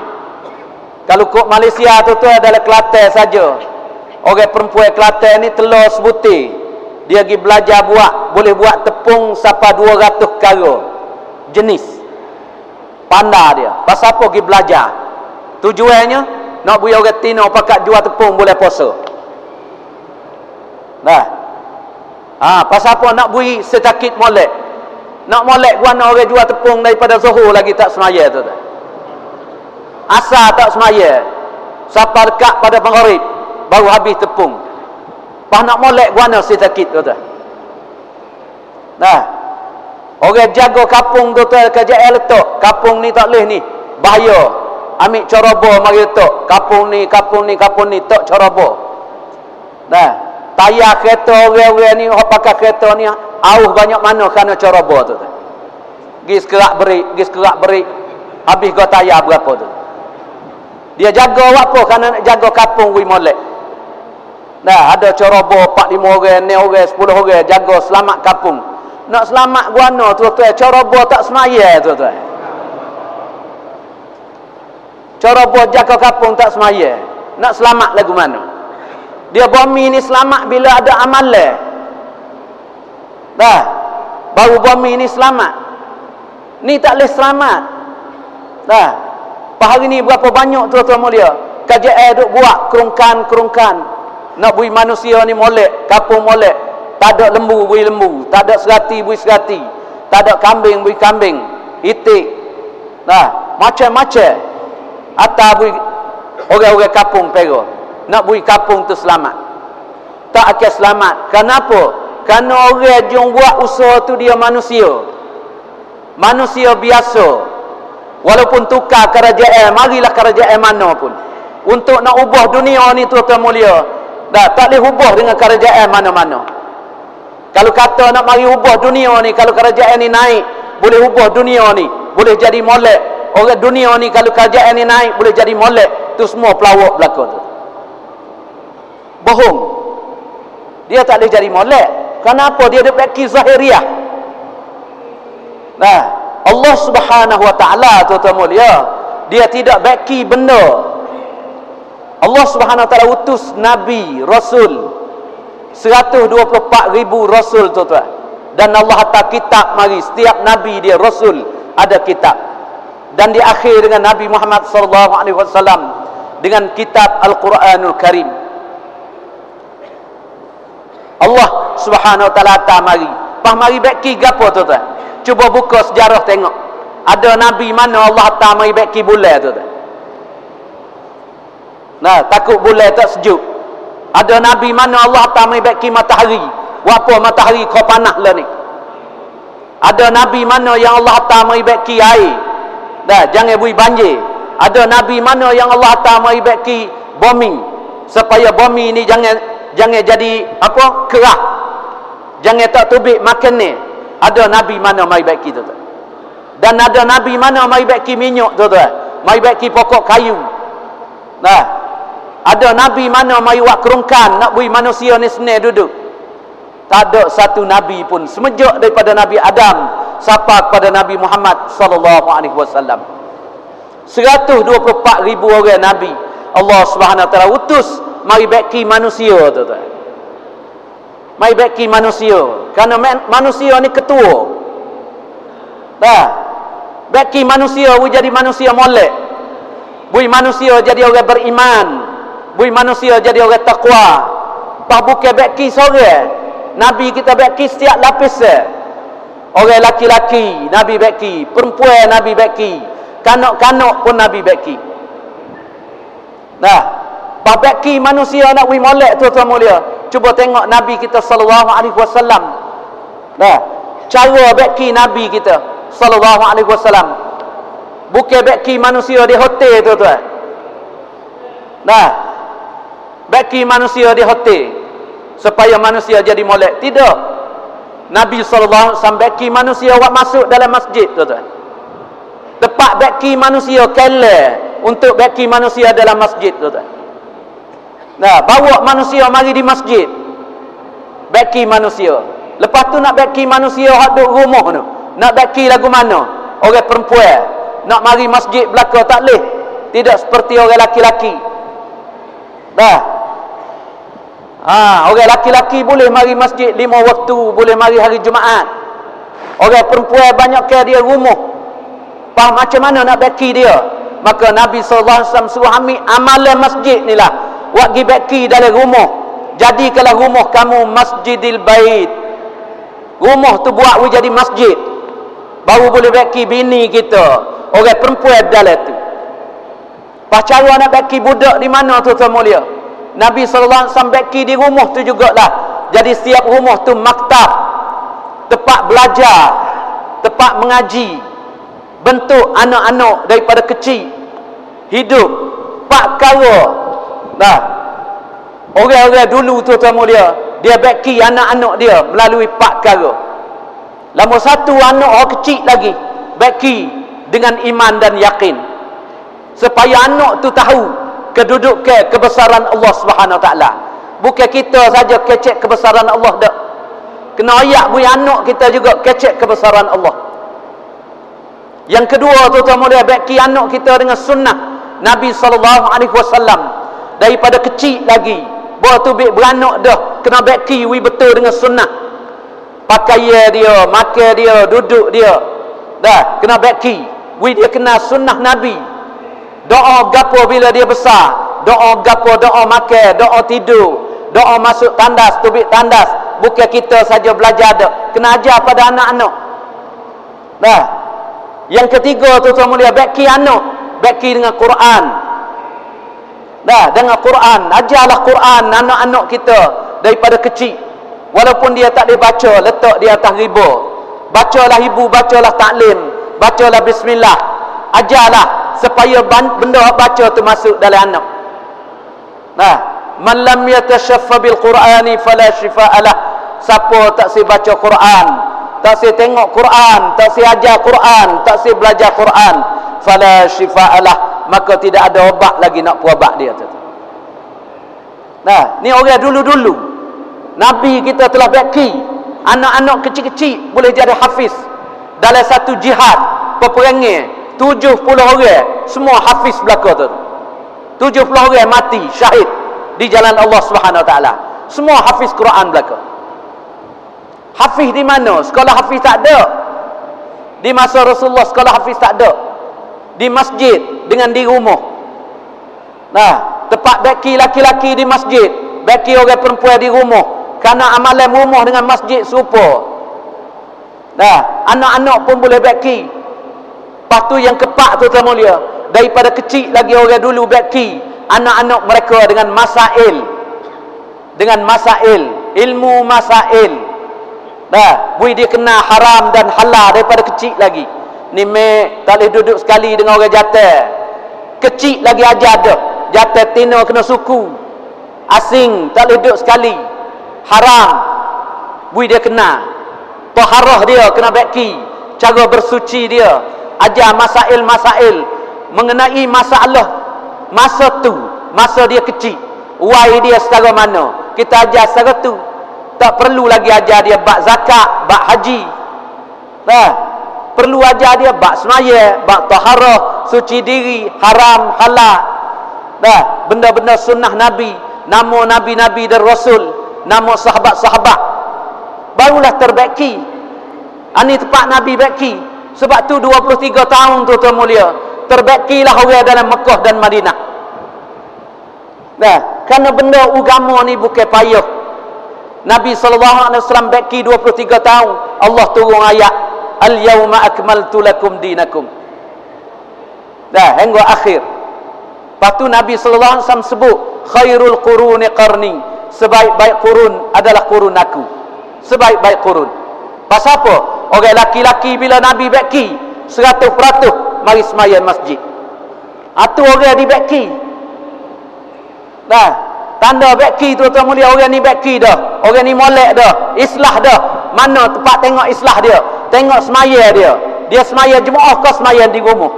Kalau kut Malaysia tu adalah Kelantan saja. Orang perempuan Kelantan ni telur sebutir. Dia pergi belajar buat, boleh buat tepung sampai 200 kara jenis. Pandai dia. Pasal apa pergi belajar? Tujuannya nak bui orang tino pakat jual tepung boleh puasa. Pasal apa nak bui sedikit molek. Nak molek guana orang jual tepung daripada Zuhur lagi tak semaya tu. Asal tak semaya. Sampai dekat pada maghrib baru habis tepung. Pas nak molek guana sedikit tu. Orang jaga kapung tu KJL letak. Kapung ni tak boleh ni. Bahaya. Ambil corobo mari letak. Kapung ni tak corobo. Dah. Tayar kereta orang-orang ni, orang pakai kereta ni auh banyak mana kerana corobo tu. Gis kerak berik. Habis kau tayar berapa tu. Dia jaga apa kerana nak jaga kapung wi molek. Dah ada corobo 4-5 orang, 6 orang, 10 orang jaga selamat kapung. Nak selamat guano tuan-tuan, corobo tak semaya tuan-tuan. Corobo jaga kapung tak semaya. Nak selamat lagu mana? Dia bumi ni selamat bila ada amalan. Dah. Baru bumi ni selamat. Ni tak boleh selamat. Dah. Hari ni berapa banyak tuan-tuan mulia. KJL duk buat kerungkan. Nak bui manusia ni molek, kapung molek. Tak ada lembu bui lembu, tak ada serati bui serati, tak ada kambing bui kambing, itik. Nah, macam-macam. Atas bui orang-orang kapung pero. Nak bui kapung tu selamat. Tak akan selamat. Kenapa? Kerana orang yang buat usaha tu dia manusia. Manusia biasa. Walaupun tukar kerajaan, marilah kerajaan mana pun. Untuk nak ubah dunia ni tuan-tuan mulia. Dah, tak boleh ubah dengan kerajaan mana-mana. Kalau kata nak mari ubah dunia ni, kalau kerajaan ni naik, boleh ubah dunia ni, boleh jadi molek. Orang dunia ni kalau kerajaan ni naik, boleh jadi molek. Tu semua pelawak belaka tu. Bohong. Dia tak boleh jadi molek. Kenapa? Dia ada baki zahiriah. Nah, Allah Subhanahu Wa Taala tuan-tuan mulia, dia tidak baki benda. Allah Subhanahu Wa Taala utus nabi, rasul 124,000 rasul tuan-tuan. Dan Allah hantar kitab mari. Setiap nabi dia rasul ada kitab. Dan di akhir dengan Nabi Muhammad sallallahu alaihi wasallam dengan kitab Al-Quranul Karim. Allah Subhanahu Wa Taala hantar mari. Pas mari baki gapo tuan-tuan? Cuba buka sejarah tengok. Ada nabi mana Allah hantar mari baki bulan tuan-tuan? Nah, takut bulan tak sejuk. Ada nabi mana Allah tamai baki matahari. Apa matahari kau panah lah ni. Ada nabi mana yang Allah tamai baki air. Dah, jangan bui banjir. Ada nabi mana yang Allah tamai baki bumi supaya bumi ni jangan jadi apa? Kerak. Jangan tak tubik makan ni. Ada nabi mana mai baki tu. Dan ada nabi mana mai baki minyak tu. Mai baki pokok kayu. Nah, ada nabi mana mai buat kerungkan nak bui manusia ni senang duduk. Tak ada satu nabi pun semenjak daripada Nabi Adam sampai kepada Nabi Muhammad sallallahu alaihi wasallam. 124,000 orang nabi Allah Subhanahu Wa Taala utus mari baki manusia tu. Mari baki manusia. Kerana manusia ni ketua. Dah. Baki manusia bui jadi manusia molek. Bui manusia jadi orang beriman. Bui manusia jadi orang takwa. Pas bukan baki seorang. Nabi kita baki setiap lapis. Orang laki-laki Nabi baki, perempuan Nabi baki, kanak-kanak pun Nabi baki. Nah, pas baki manusia nak bui molek tuan-tuan mulia. Cuba tengok Nabi kita sallallahu alaihi wasallam. Nah, cara baki Nabi kita sallallahu alaihi wasallam. Bukan baki manusia di hotel tuan-tuan. Nah, baki manusia di hotel supaya manusia jadi molek. Tidak. Nabi SAW baki manusia buat masuk dalam masjid tuan-tuan. Tempat baki manusia kala untuk baki manusia dalam masjid tuan-tuan. Nah, bawa manusia mari di masjid. Baki manusia. Lepas tu nak baki manusia hak duk rumah tu. Nak baki lagu mana? Orang perempuan nak mari masjid belaka tak leh. Tidak seperti orang laki-laki. Dah. Orang laki-laki boleh mari masjid 5 waktu, boleh mari hari Jumaat. Orang perempuan banyak ke dia rumah. Macam mana nak baki dia? Maka Nabi SAW suruh ambil amalan masjid ni lah. Wak gi baki dalam rumah. Jadikanlah rumah kamu masjidil bait. Rumah tu buat jadi masjid. Baru boleh baki bini kita. Orang perempuan dalam tu. Cara nak baki budak di mana tuan-tuan mulia? Nabi SAW baki di rumah tu jugalah. Jadi setiap rumah tu maktab, tempat belajar. tempat mengaji, bentuk anak-anak daripada kecil hidup 4 perkara. Nah, orang-orang dulu tuan-tuan mulia, dia baki anak-anak dia melalui 4 perkara. Nombor 1, anak orang kecil lagi baki dengan iman dan yakin, supaya anak tu tahu kedudukan kebesaran Allah Subhanahu Wa Taala. Bukan kita saja kecek kebesaran Allah dak, kena ayak bui anak kita juga kecek kebesaran Allah. Yang kedua tuan-tuan mulia, baki anak kita dengan sunnah Nabi SAW daripada kecil lagi. Bahawa tu beranak dah kena baki wi betul dengan sunnah. Pakaian dia, makan dia, duduk dia, dah kena baki wi dia kena sunnah Nabi. Doa gapo bila dia besar, doa gapo, doa makan, doa tidur, doa masuk tandas, tubik tandas. Bukan kita saja belajar dak, kena ajar pada anak-anak. Dah. Yang ketiga tuan-tuan mulia, baki anak, baki dengan Quran. Dah, dengan Quran, ajarlah Quran anak-anak kita daripada kecil. Walaupun dia tak boleh baca, letak di atas riba. Bacalah ibu, bacalah taklim, bacalah bismillah. Ajarlah supaya benda baca tu masuk dalam anak. Nah, man lam yatashaffa bil Qur'ani fala shifaa'a lah. Siapa tak si baca Quran, tak si tengok Quran, tak si ajar Quran, tak si belajar Quran, fala shifaa'a lah, maka tidak ada obat lagi nak puabat dia tu. Nah, ni orang dulu-dulu Nabi kita telah baki anak-anak kecil-kecil boleh jadi hafiz. Dalam satu jihad peperangan 70 orang semua hafiz belaka tu. 70 orang mati syahid di jalan Allah Subhanahu Wa Taala. Semua hafiz Quran belaka. Hafiz di mana? Sekolah hafiz tak ada. Di masa Rasulullah sekolah hafiz tak ada. Di masjid dengan di rumah. Nah, tempat baki laki-laki di masjid, baki orang perempuan di rumah. Kerana amalan rumah dengan masjid serupa. Nah, anak-anak pun boleh baki. Lepas tu yang keempat tu tuan mulia, daripada kecil lagi orang dulu baki anak-anak mereka dengan masail. Dengan masail, ilmu masail. Dah, bui dia kena haram dan halal daripada kecil lagi. Ni mek tak boleh duduk sekali dengan orang jatuh. Kecil lagi ajar dah. Jatuh tina kena suku. Asing tak boleh duduk sekali. Haram. Bui dia kena. Taharah dia kena baki. Cara bersuci dia. Ajar masail-masail mengenai masalah masa tu, masa dia kecil. Wai dia secara mana? Kita ajar secara tu. Tak perlu lagi ajar dia bab zakat, bab haji. Nah, perlu ajar dia bab semaya, bab taharah, suci diri, haram, halal. Nah, benda-benda sunnah Nabi, nama Nabi-Nabi dan Rasul, nama sahabat-sahabat. Barulah terbaki. Ini tempat Nabi baki. Sebab tu 23 tahun tuan-tuan mulia, terbakilah orang dalam Mekah dan Madinah. Nah, kerana benda agama ni bukan payah. Nabi SAW baki 23 tahun, Allah turun ayat al-yawma akmaltu lakum dinakum. Dah, hingga akhir. Lepas tu Nabi SAW sebut khairul quruni qarni, sebaik-baik kurun adalah kurun aku. Sebaik-baik kurun. Pasal apa? Orang laki-laki bila Nabi baki 100% mari sembahyang masjid. Atu orang di baki. Dah, tanda baki tuan-tuan mulia, orang ni baki dah. Orang ni molek dah, islah dah. Mana tempat tengok islah dia? Tengok semaya dia. Dia semaya jemaah ke semaya di rumah?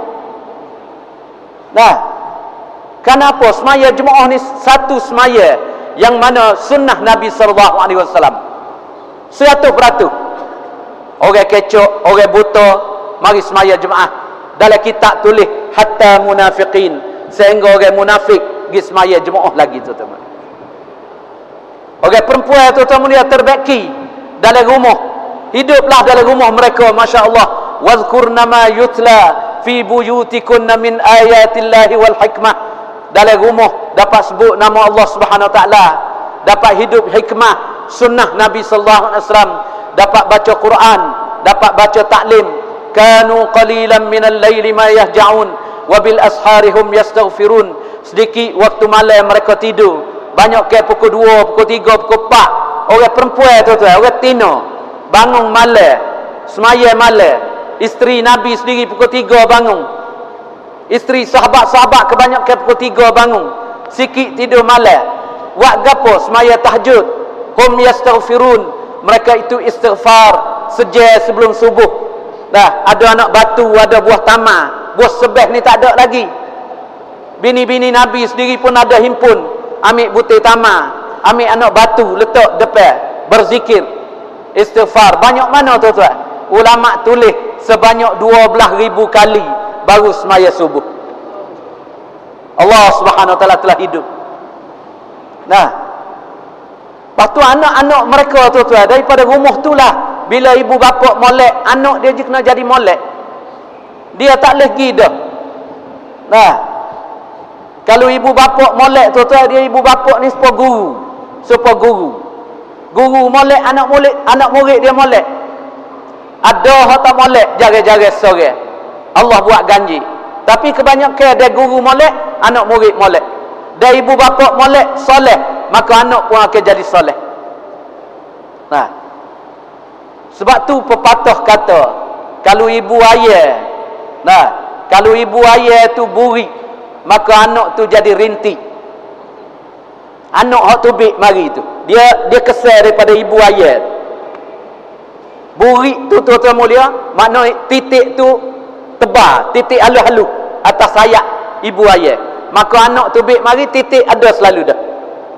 Nah, kenapa semaya jemaah ni satu semaya yang mana sunnah Nabi SAW 100%. Orang kecoh, orang buta mari semaya jemaah. Dalam kitab tulis hatta munafiqin, sehingga orang munafik pergi semaya jemaah lagi tuan-tuan. Orang perempuan tuan-tuan mulia terbaki dalam rumah, hiduplah dalam rumah mereka, masya-Allah. Wazkurna ma yutla fi buyutikunna min ayatillahi wal hikmah. Dalam rumah dapat sebut nama Allah Subhanahu Wa Taala, dapat hidup hikmah sunnah Nabi sallallahu alaihi wasallam, dapat baca Quran, dapat baca taklim. Kanu qalilan minal laili ma yahja'un wa bil ashari hum yastaghfirun. Sedikit waktu malam mereka tidur, banyak ke pukul 2, pukul 3, pukul 4. Orang perempuan tu orang tino bangun malam, semaya malam, Isteri Nabi sendiri pukul 3 bangun. Isteri sahabat-sahabat kebanyakan pukul 3 bangun. Sikit tidur malam. Buat gapo? Semaya tahajud. Hum yastaghfirun. Mereka itu istighfar sejak sebelum subuh. Dah, ada anak batu, ada buah tamar. Buah sebeh ni tak ada lagi. Bini-bini Nabi sendiri pun ada himpun. Ambil butir tamar, ambil anak batu, letak depan, berzikir, istighfar. Banyak mana tuan-tuan? Ulama tulis sebanyak 12,000 kali baru semaya subuh. Allah Subhanahu Wa Taala telah hidup. Nah, lepas tu anak-anak mereka tuan-tuan daripada rumah tu lah, bila ibu bapa molek, anak dia je kena jadi molek. Dia tak boleh pergi dah. Nah, kalau ibu bapa molek tuan-tuan, dia ibu bapa ni supaya guru. Supaya guru. Guru molek, anak murid dia molek. Ada hak tak molek, jaga-jaga sore. Allah buat ganji. Tapi kebanyakan dia guru molek, anak murid molek. Dia ibu bapa molek, soleh, maka anak pun akan jadi soleh. Nah, sebab tu pepatah kata, kalau ibu ayah, nah, kalau ibu ayah tu buri, maka anak tu jadi rintik. Anak hak tubik mari tu, dia kesal daripada ibu ayah. Burik tu tuan-tuan mulia, makna titik tu tebal, titik halus-halus atas sayap ibu ayah. Maka anak tubik mari titik ada selalu dah.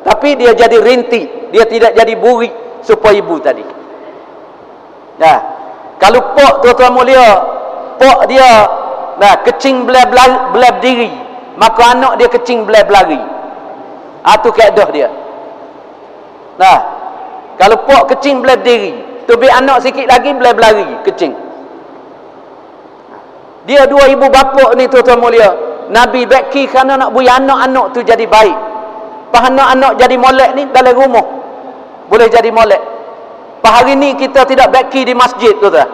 Tapi dia jadi rintik, dia tidak jadi burik supaya ibu tadi. Nah, kalau pok tuan-tuan mulia, pok dia nah kecing belai diri, maka anak dia kecing belai berlari. Itu kaedah dia. Nah, kalau pok kecing belai diri, tubik anak sikit lagi belai berlari kecing. Dia dua ibu bapa ni tuan-tuan mulia, Nabi baki kerana nak bui anak-anak tu jadi baik. Pas anak-anak jadi molek ni dalam rumah boleh jadi molek. Pas hari ni kita tidak baki di masjid tuan-tuan.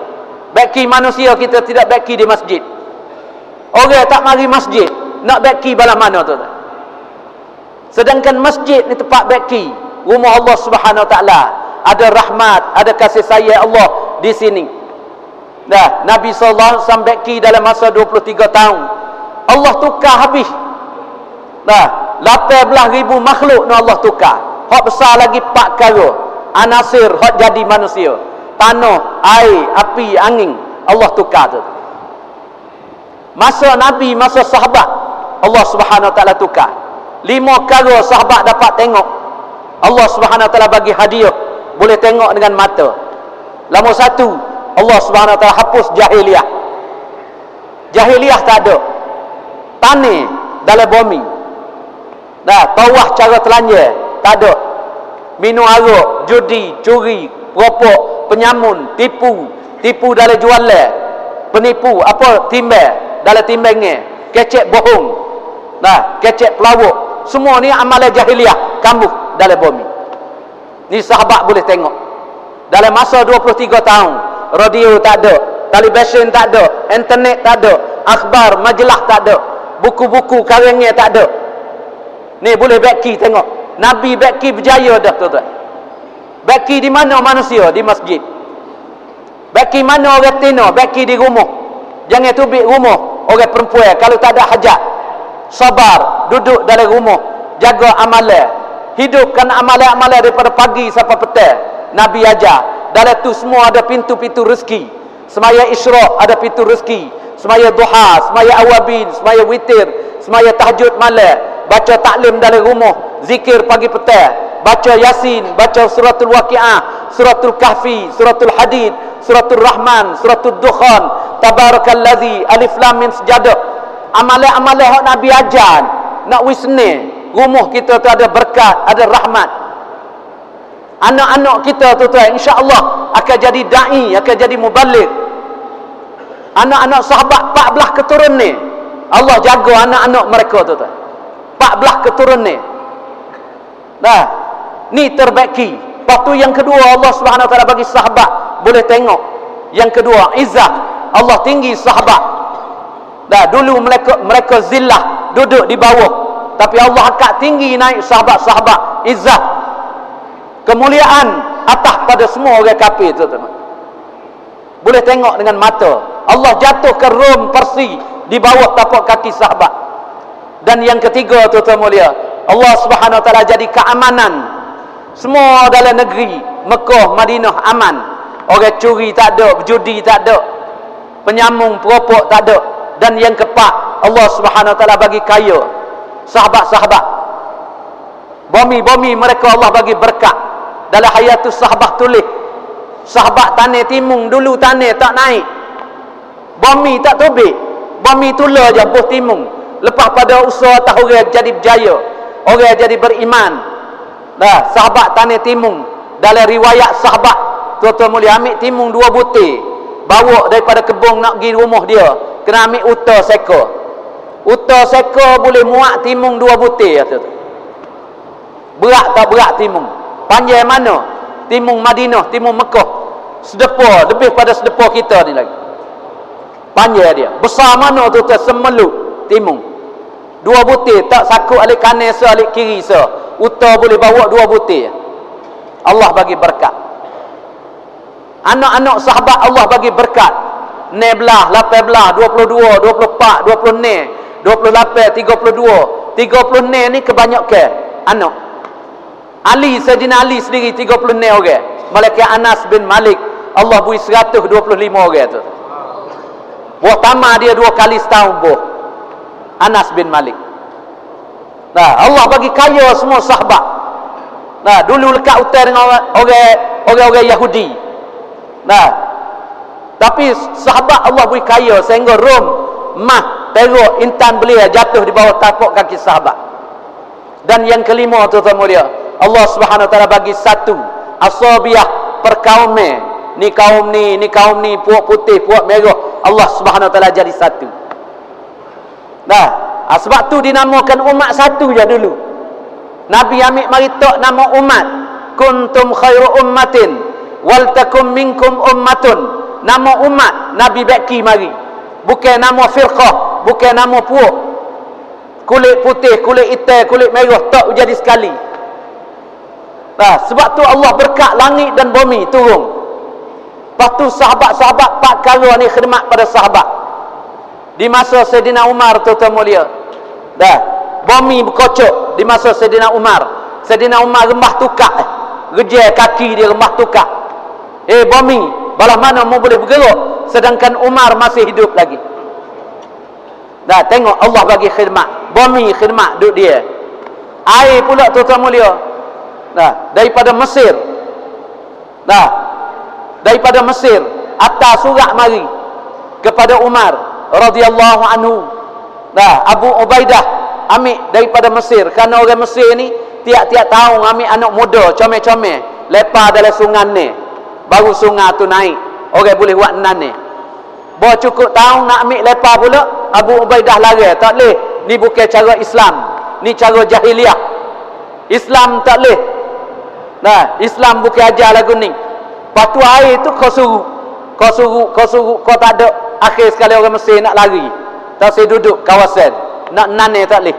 Baki manusia kita tidak baki di masjid. Orang tak mari masjid, nak baki bala mana tuan-tuan? Sedangkan masjid ni tempat baki, rumah Allah Subhanahu Wa Taala. Ada rahmat, ada kasih sayang Allah di sini. Dah, Nabi sallallahu alaihi wasallam baki dalam masa 23 tahun. Allah tukar habis. Dah, 18,000 makhluk ni Allah tukar. Hak besar lagi 4 perkara. Anasir hak jadi manusia. Tanah, air, api, angin, Allah tukar tu. Masa Nabi, masa sahabat, Allah Subhanahu Wa Taala tukar. 5 perkara sahabat dapat tengok. Allah Subhanahu Wa Taala bagi hadiah, boleh tengok dengan mata. Nombor 1, Allah Subhanahu Wa Taala hapus jahiliah. Jahiliah tak ada. Tanah dalam bumi. Dah, tawah cara telanjang tak ada. Minum arak, judi, curi, peropok, penyamun, tipu dalam jualan, penipu, apa timbang dalam timbangnya, kecek bohong. Nah, kecek pelawak. Semua ni amalan jahiliah kambuh dalam bumi. Ni sahabat boleh tengok. Dalam masa 23 tahun, radio tak ada, televisyen tak ada, internet tak ada, akhbar, majalah tak ada, buku-buku karangnya tak ada. Ni boleh baki tengok. Nabi baki berjaya dah tuan-tuan. Baki di mana manusia? Di masjid. Baki mana orang tina? Baki di rumah. Jangan tubik rumah orang perempuan kalau tak ada hajat. Sabar, duduk dalam rumah, jaga amalan, hidupkan amalan-amalan daripada pagi sampai petang. Nabi ajar. Dalam tu semua ada pintu-pintu rezeki. Semaya isyraq ada pintu rezeki. Semaya duha, semaya awabin, semaya witir, semaya tahajud malam, baca taklim dalam rumah, zikir pagi petang, baca Yasin, baca suratul Waqiah, suratul Kahfi, suratul Hadid, suratul Rahman, suratul Dukhan, Tabarakallazi, Alif Lam Mim Sajadah. Amalan-amalan yang Nabi ajar nak wisne rumah kita tu ada berkat, ada rahmat. Anak-anak kita tu insya-Allah akan jadi dai, akan jadi muballigh. Anak-anak sahabat 14 keturunan ni Allah jaga anak-anak mereka tu 14 keturunan ni. Nah, ni terbaiki. Lepas tu yang kedua, Allah Subhanahu Wa Taala bagi sahabat boleh tengok. Yang kedua, izzah. Allah tinggi sahabat. Dah, dulu mereka zillah, duduk di bawah. Tapi Allah angkat tinggi naik sahabat-sahabat, izzah, kemuliaan atas pada semua orang kafir tu. Boleh tengok dengan mata. Allah jatuhkan Rom Persi di bawah tapak kaki sahabat. Dan yang ketiga, tuan-tuan mulia, Allah Subhanahu wa taala jadi keamanan semua dalam negeri Mekah, Madinah aman. Orang curi tak ada, berjudi tak ada, penyambung perokok tak ada. Dan yang keempat, Allah Subhanahu wa taala bagi kaya sahabat-sahabat. Bumi mereka Allah bagi berkat. Dalam hayatus sahabat tulis, sahabat tanah timung dulu tanah tak naik, bumi tak tobek, bumi tula je buh timung. Lepas pada usaha tak orang jadi berjaya, orang jadi beriman. Nah, sahabat tanah timung, dalam riwayat sahabat, tuan-tuan mulia, ambil timung 2 butir, bawa daripada kebun nak pergi rumah dia, kena ambil uta seka. Uta seka boleh muat timung 2 butir, tuan-tuan. Berat tak berat timung? Panjang mana? Timung Madinah, timung Mekah. Sedepa, lebih pada sedepa kita ni lagi. Panjang dia. Besar mana tuan-tuan? Semeluk timung. 2 butir, tak sakut alik kanan se, alik kiri se. Uta boleh bawa 2 butir. Allah bagi berkat. Anak-anak sahabat Allah bagi berkat. 16, 18, 22, 24, 26, 28, 32. 36 ni kebanyakan anak. Ali, Sayyidina Ali sendiri 36 orang. Malaikat Anas bin Malik, Allah beri 125 orang tu. Buah tamar dia 2 kali setahun buah. Anas bin Malik. Nah, Allah bagi kaya semua sahabat. Nah, dulu lekat utara dengan orang Yahudi. Nah, tapi sahabat Allah beri kaya sehingga Rom, Mah, Perak, Intan Belia jatuh di bawah tapak kaki sahabat. Dan yang kelima, tuan-tuan mulia, Allah Subhanahu wa taala bagi satu asabiyah perkauman. Ni kaum ni kaum ni, puak putih, puak merah. Allah Subhanahu wa taala jadi satu. Nah, sebab tu dinamakan umat satu je dulu. Nabi ambil mari tok nama umat. Kuntum khairu ummatin wal takum minkum ummatun. Nama umat Nabi baki mari. Bukan nama firqah, bukan nama puak. Kulit putih, kulit hitam, kulit merah tak jadi sekali. Nah, sebab tu Allah berkat langit dan bumi turun. Lepas tu sahabat-sahabat 4 perkara ni khidmat pada sahabat. Di masa Sayyidina Umar, tuan-tuan mulia, dah bumi berkocok di masa Sayyidina Umar. Sayyidina Umar rembah tukak, rejal kaki dia rembah tukak. Bumi, balah mana mu boleh bergerak sedangkan Umar masih hidup lagi. Dah tengok Allah bagi khidmat. Bumi khidmat duk dia. Air pula tuan-tuan mulia. Nah, daripada Mesir. Nah, daripada Mesir atas surat mari kepada Umar radhiyallahu anhu. Nah, Abu Ubaidah ambil daripada Mesir, kerana orang Mesir ni tiap-tiap tahun ambil anak muda comel-comel lepas dalam sungai ni. Baru sungai tu naik, orang boleh buat nan ni. Bawa cukup tahun nak ambil lepas pula, Abu Ubaidah lari, tak boleh. Ni bukan cara Islam, ni cara jahiliah. Islam tak boleh. Nah, Islam bukan ajar lagu ni. Patu air tu kau suruh, kau tak ada. Akhir sekali orang Mesir nak lari. Tak saya duduk kawasan. Nak nane tak boleh.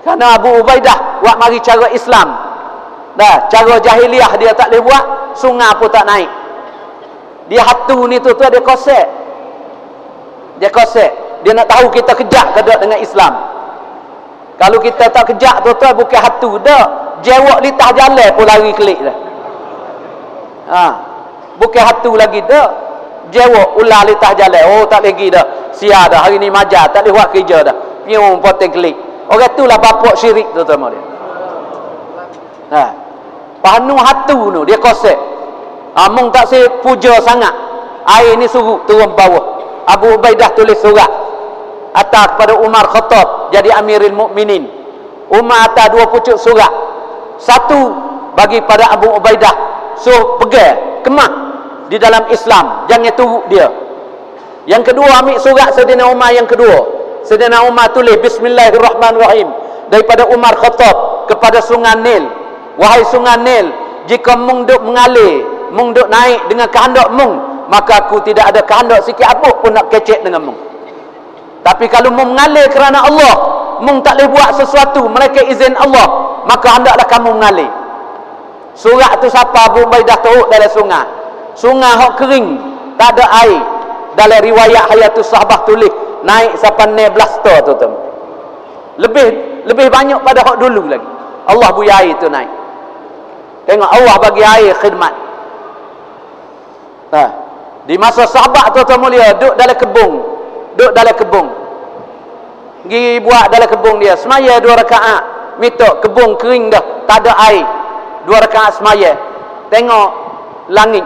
Kerana Abu Ubaidah buat mari cara Islam. Nah, cara jahiliah dia tak boleh buat, sungai pun tak naik. Dia hatu ni tu dia kosek. Dia kosek. Dia nak tahu kita kejak ke tak dengan Islam. Kalau kita tak kejak tu bukan hatu dah. Jewak litah jalan pun lari kelik dah. Bukan hatu lagi dah. Jewak ular litah jalan. Oh tak lagi dah. Sia dah hari ni majar, tak boleh buat kerja dah. Piung potong kelik. Orang tu lah bapak syirik tu sama dia. Panu hatu tu dia kosek. Mung tak saya puja sangat. Air ni suruh turun bawah. Abu Ubaidah tulis surat atas kepada Umar Khattab jadi Amirul Mukminin. Umar atas 2 pucuk surat. Satu bagi pada Abu Ubaidah, suruh pegang kemah di dalam Islam, jangan turut dia. Yang kedua ambil surat Sayyidina Umar yang kedua. Sayyidina Umar tulis Bismillahirrahmanirrahim daripada Umar Khattab kepada Sungai Nil. Wahai Sungai Nil, jika mung duk mengalir, mung duk naik dengan kehendak mung, maka aku tidak ada kehendak sikit apa pun nak kecek dengan mung. Tapi kalau mung mengalir kerana Allah, mung tak boleh buat sesuatu mereka izin Allah, maka hendaklah kamu mengalir. Surat tu siapa Abu Ubaidah turut dalam sungai. Sungai hok kering, tak ada air. dalam riwayat Hayatus Sahabah tulis naik sampai 16 tor tuan-tuan. Lebih banyak pada hak dulu lagi. Allah buya air tu naik. Tengok Allah bagi air khidmat. Di masa sahabat tuan-tuan mulia duduk dalam kebun. Pergi buat dalam kebun dia, semaya 2 rakaat. Mitok kebun kering dah, tak ada air. 2 rakaat semaya. Tengok langit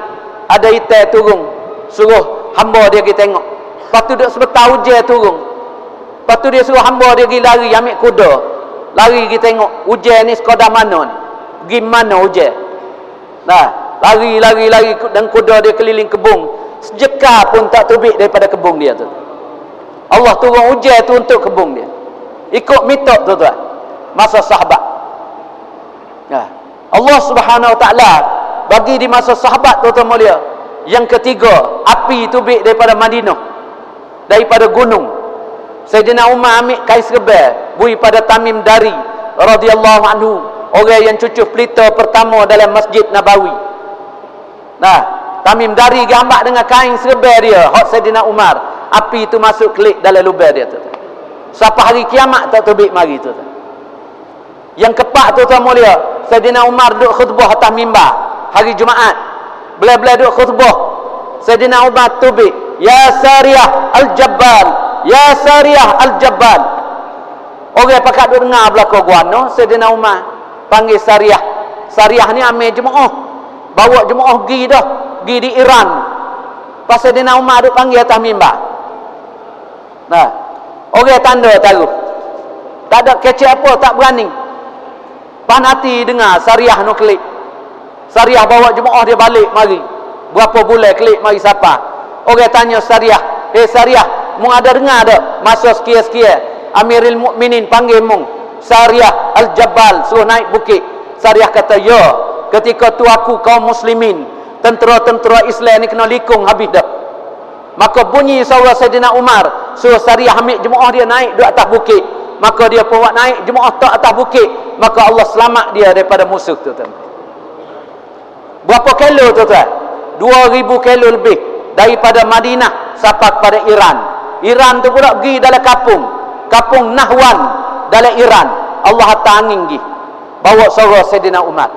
ada hitam turun, suruh hamba dia pergi tengok. Lepas tu duduk sebentar hujan turun. Lepas tu dia suruh hamba dia pergi lari ambil kuda. Lari pergi tengok hujan ni sekadar mana ni. Pergi mana hujan. Lari dan kuda dia keliling kebun. Sejekar pun tak tubik daripada kebun dia tu. Allah turun hujan tu untuk kebun dia. Ikut mitok tuan-tuan. Masa sahabat. Allah Subhanahu Wa Taala bagi di masa sahabat tuan-tuan mulia. Yang ketiga, api tubik daripada Madinah. Daripada gunung. Sayyidina Umar ambil kain serba bui pada Tamim Dari radhiyallahu anhu, orang yang cucuk pelita pertama dalam Masjid Nabawi. Tamim Dari gambar dengan kain serba dia hak Sayyidina Umar, api itu masuk klik dalam lubang dia tu. Sampai hari kiamat tak tubik mari tu. Yang keempat tuan-tuan mulia, Sayyidina Umar duduk khutbah atas mimbar hari Jumaat. Bila-bila duduk khutbah, Sayyidina Umar tubik, ya Sariyah al-Jabbal, ya Sariyah al-Jabbal. Orang pakat duduk dengar belakang guano, Sayyidina Umar panggil Sariyah. Sariyah ni ambil jemaah, bawa jemaah pergi dah, pergi di Iran. Pas Sayyidina Umar duduk panggil atas mimbar. Orang tanda taruh, tak ada kecek apa, tak berani. Panati dengar Sariyah no klik. Sariyah bawa jemaah dia balik mari. Berapa bulan klik mari siapa? Orang tanya Sariyah, Sariyah, mu ada dengar tak masa sekian-sekian Amirul Mukminin panggil mu Sariyah Al-Jabbal suruh naik bukit? Sariyah kata, ya, ketika tu aku kaum muslimin, tentera-tentera Islam ni kena likung habis dah. Maka bunyi suara Sayyidina Umar suruh Sariyah ambil jemaah dia naik duduk atas bukit. Maka dia pun buat naik jemaah tak atas bukit, maka Allah selamat dia daripada musuh tu tuan. Berapa kilo tuan-tuan? 2000 kilo lebih daripada Madinah sampai kepada Iran. Iran tu pula pergi dalam kampung Nahwan dalam Iran. Allah hantar angin pergi bawa suara Sayyidina Umar.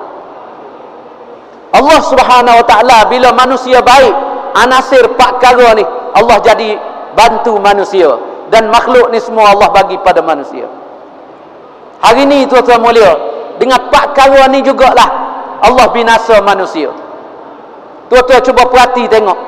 Allah Subhanahu Wa Taala bila manusia baik, anasir 4 perkara ni Allah jadi bantu manusia, dan makhluk ni semua Allah bagi pada manusia. Hari ni tuan-tuan mulia, dengan 4 perkara ni jugalah Allah binasa manusia. Tuan-tuan cuba perhati tengok.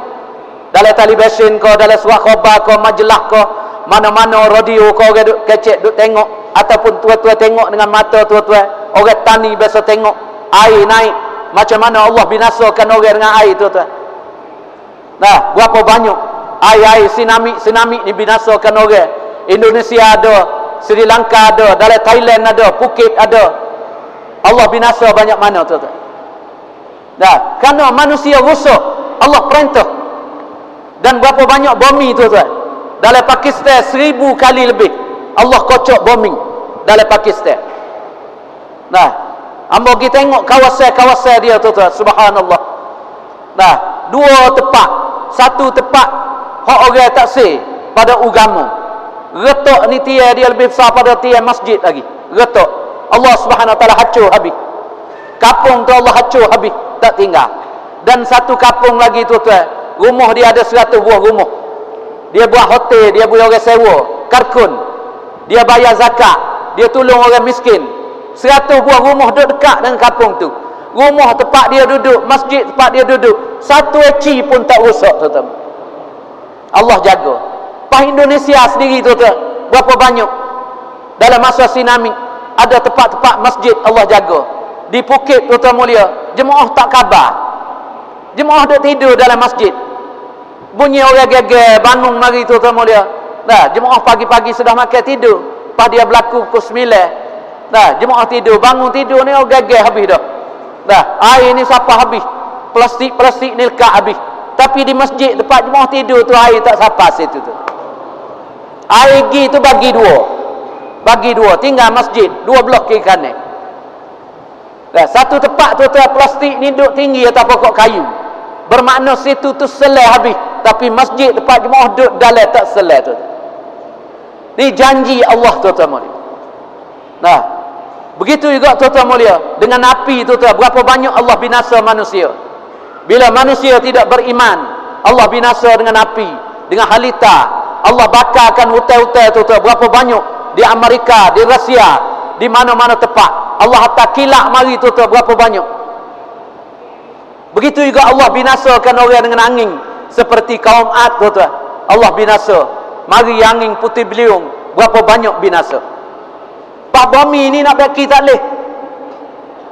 Dalam televisyen ke, dalam surat khabar ke, majalah ke, mana-mana radio ke, orang duk kecek duk tengok, ataupun tuan-tuan tengok dengan mata tuan-tuan. Orang tani biasa tengok air naik, macam mana Allah binasakan orang dengan air tuan-tuan. Berapa banyak air tsunami ni binasakan orang. Indonesia ada, Sri Lanka ada, dalam Thailand ada, Phuket ada. Allah binasa banyak mana tuan-tuan. Kerana manusia rosak, Allah perintah. Dan berapa banyak bumi tuan-tuan. Dalam Pakistan 1000 kali lebih Allah kocok bumi dalam Pakistan. Hamba pergi tengok kawasan-kawasan dia tuan-tuan, subhanallah. 2 tempat. Satu tempat hak orang tak say pada agama. Retak ni tiang dia lebih besar pada tiang masjid lagi. Retak. Allah Subhanahu Wa Taala hancur habis. Kampung tu Allah hancur habis, tak tinggal. Dan satu kampung lagi tuan-tuan, rumah dia ada 100 buah rumah. Dia buat hotel, dia buat orang sewa, karkun. Dia bayar zakat, dia tolong orang miskin. 100 buah rumah duduk dekat dengan kampung tu. Rumah tempat dia duduk, masjid tempat dia duduk, satu eci pun tak rosak tuan-tuan. Allah jaga. Pas Indonesia sendiri tuan-tuan, berapa banyak dalam masa tsunami ada tempat-tempat masjid Allah jaga. Di Phuket tuan-tuan mulia, jemaah tak khabar. Jemaah duduk tidur dalam masjid. Bunyi orang geger bangun mari tuan-tuan mulia. Jemaah pagi-pagi sudah makan tidur. Pas dia berlaku pukul 9. Jemaah tidur, bangun tidur ni orang geger habis dah. Air ni siapa habis? Plastik ni lekat habis. Tapi di masjid tempat jemaah tidur tu air tak siapa situ tu. Air pergi tu bagi 2. Bagi 2, tinggal masjid 2 blok kiri kanan. Satu tempat tu plastik ni duduk tinggi atas pokok kayu. Bermakna situ tu selai habis, tapi masjid tempat jemaah duduk dalam tak selai tu. Ni janji Allah tuan-tuan mulia. Nah, begitu juga tuan-tuan mulia dengan api tuan-tuan. Berapa banyak Allah binasa manusia. Bila manusia tidak beriman, Allah binasa dengan api, dengan halita. Allah bakarkan hutan-hutan tuan-tuan. Berapa banyak di Amerika, di Rusia, di mana-mana tempat. Allah hantar kilat mari tuan-tuan, berapa banyak. Begitu juga Allah binasakan orang dengan angin seperti kaum Ad tuan-tuan. Allah binasa. Mari angin putih beliung, berapa banyak binasa. Pak bumi ni nak baki tak leh.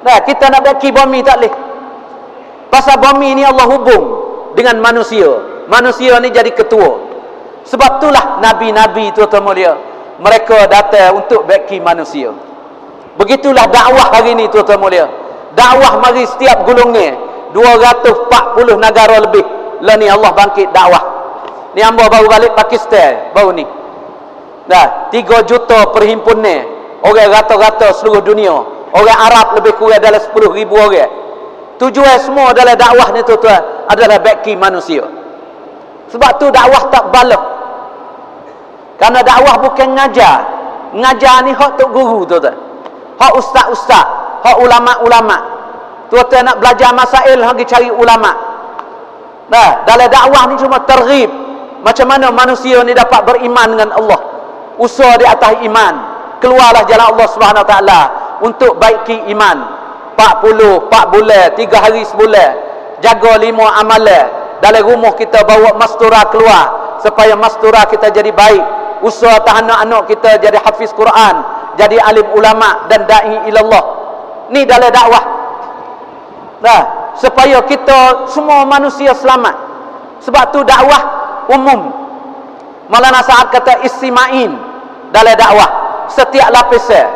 Nah, kita nak baki bumi tak leh. Pasal bumi ni Allah hubung dengan manusia. Manusia ni jadi ketua. Sebab itulah nabi-nabi tuan-tuan mulia, mereka datang untuk baki manusia. Begitulah dakwah hari ni tuan-tuan mulia. Dakwah mari setiap gulungnya 240 negara lebih. Lah ni Allah bangkit dakwah. Ni hamba baru balik Pakistan baru ni. Dah 3 juta perhimpunan. Orang rata-rata seluruh dunia. Orang Arab lebih kurang dalam 10,000 orang. Tujuan semua dalam dakwah ni tuan-tuan adalah baki manusia. Sebab tu dakwah tak balak. Karena dakwah bukan ngajar. Ngajar ni hak tok guru tuan-tuan. Hak ustaz-ustaz, hak ulama-ulama. Tuan-tuan nak belajar masail pergi cari ulama. Nah, dalam dakwah ni cuma terghib. Macam mana manusia ni dapat beriman dengan Allah. Usaha di atas iman. Keluarlah jalan Allah Subhanahu Wa Taala untuk baiki iman. 4 bulan, 3 hari sebulan. Jaga 5 amalan. Dalam rumah kita bawa mastura keluar supaya mastura kita jadi baik. Usaha anak-anak kita jadi hafiz Quran, jadi alim ulama dan dai ilallah. Ni dalam dakwah. Nah, supaya kita semua manusia selamat. Sebab tu dakwah umum. Maulana Sa'ad kata istimain dalam dakwah. Setiap lapisan,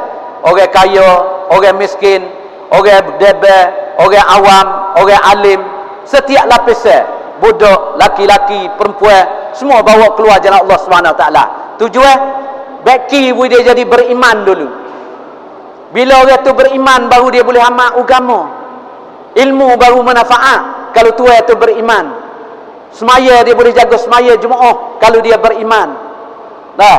orang kaya, orang miskin, orang debel, orang awam, orang alim, setiap lapisan, budak, laki-laki, perempuan, semua bawa keluar jalan Allah Subhanahu Wa Taala. Tujuan baki dia jadi beriman dulu. Bila orang tu beriman baru dia boleh amal agama. Ilmu baru manfaat kalau tuan tu beriman. Semaya dia boleh jaga semaya Jumaat kalau dia beriman. Nah,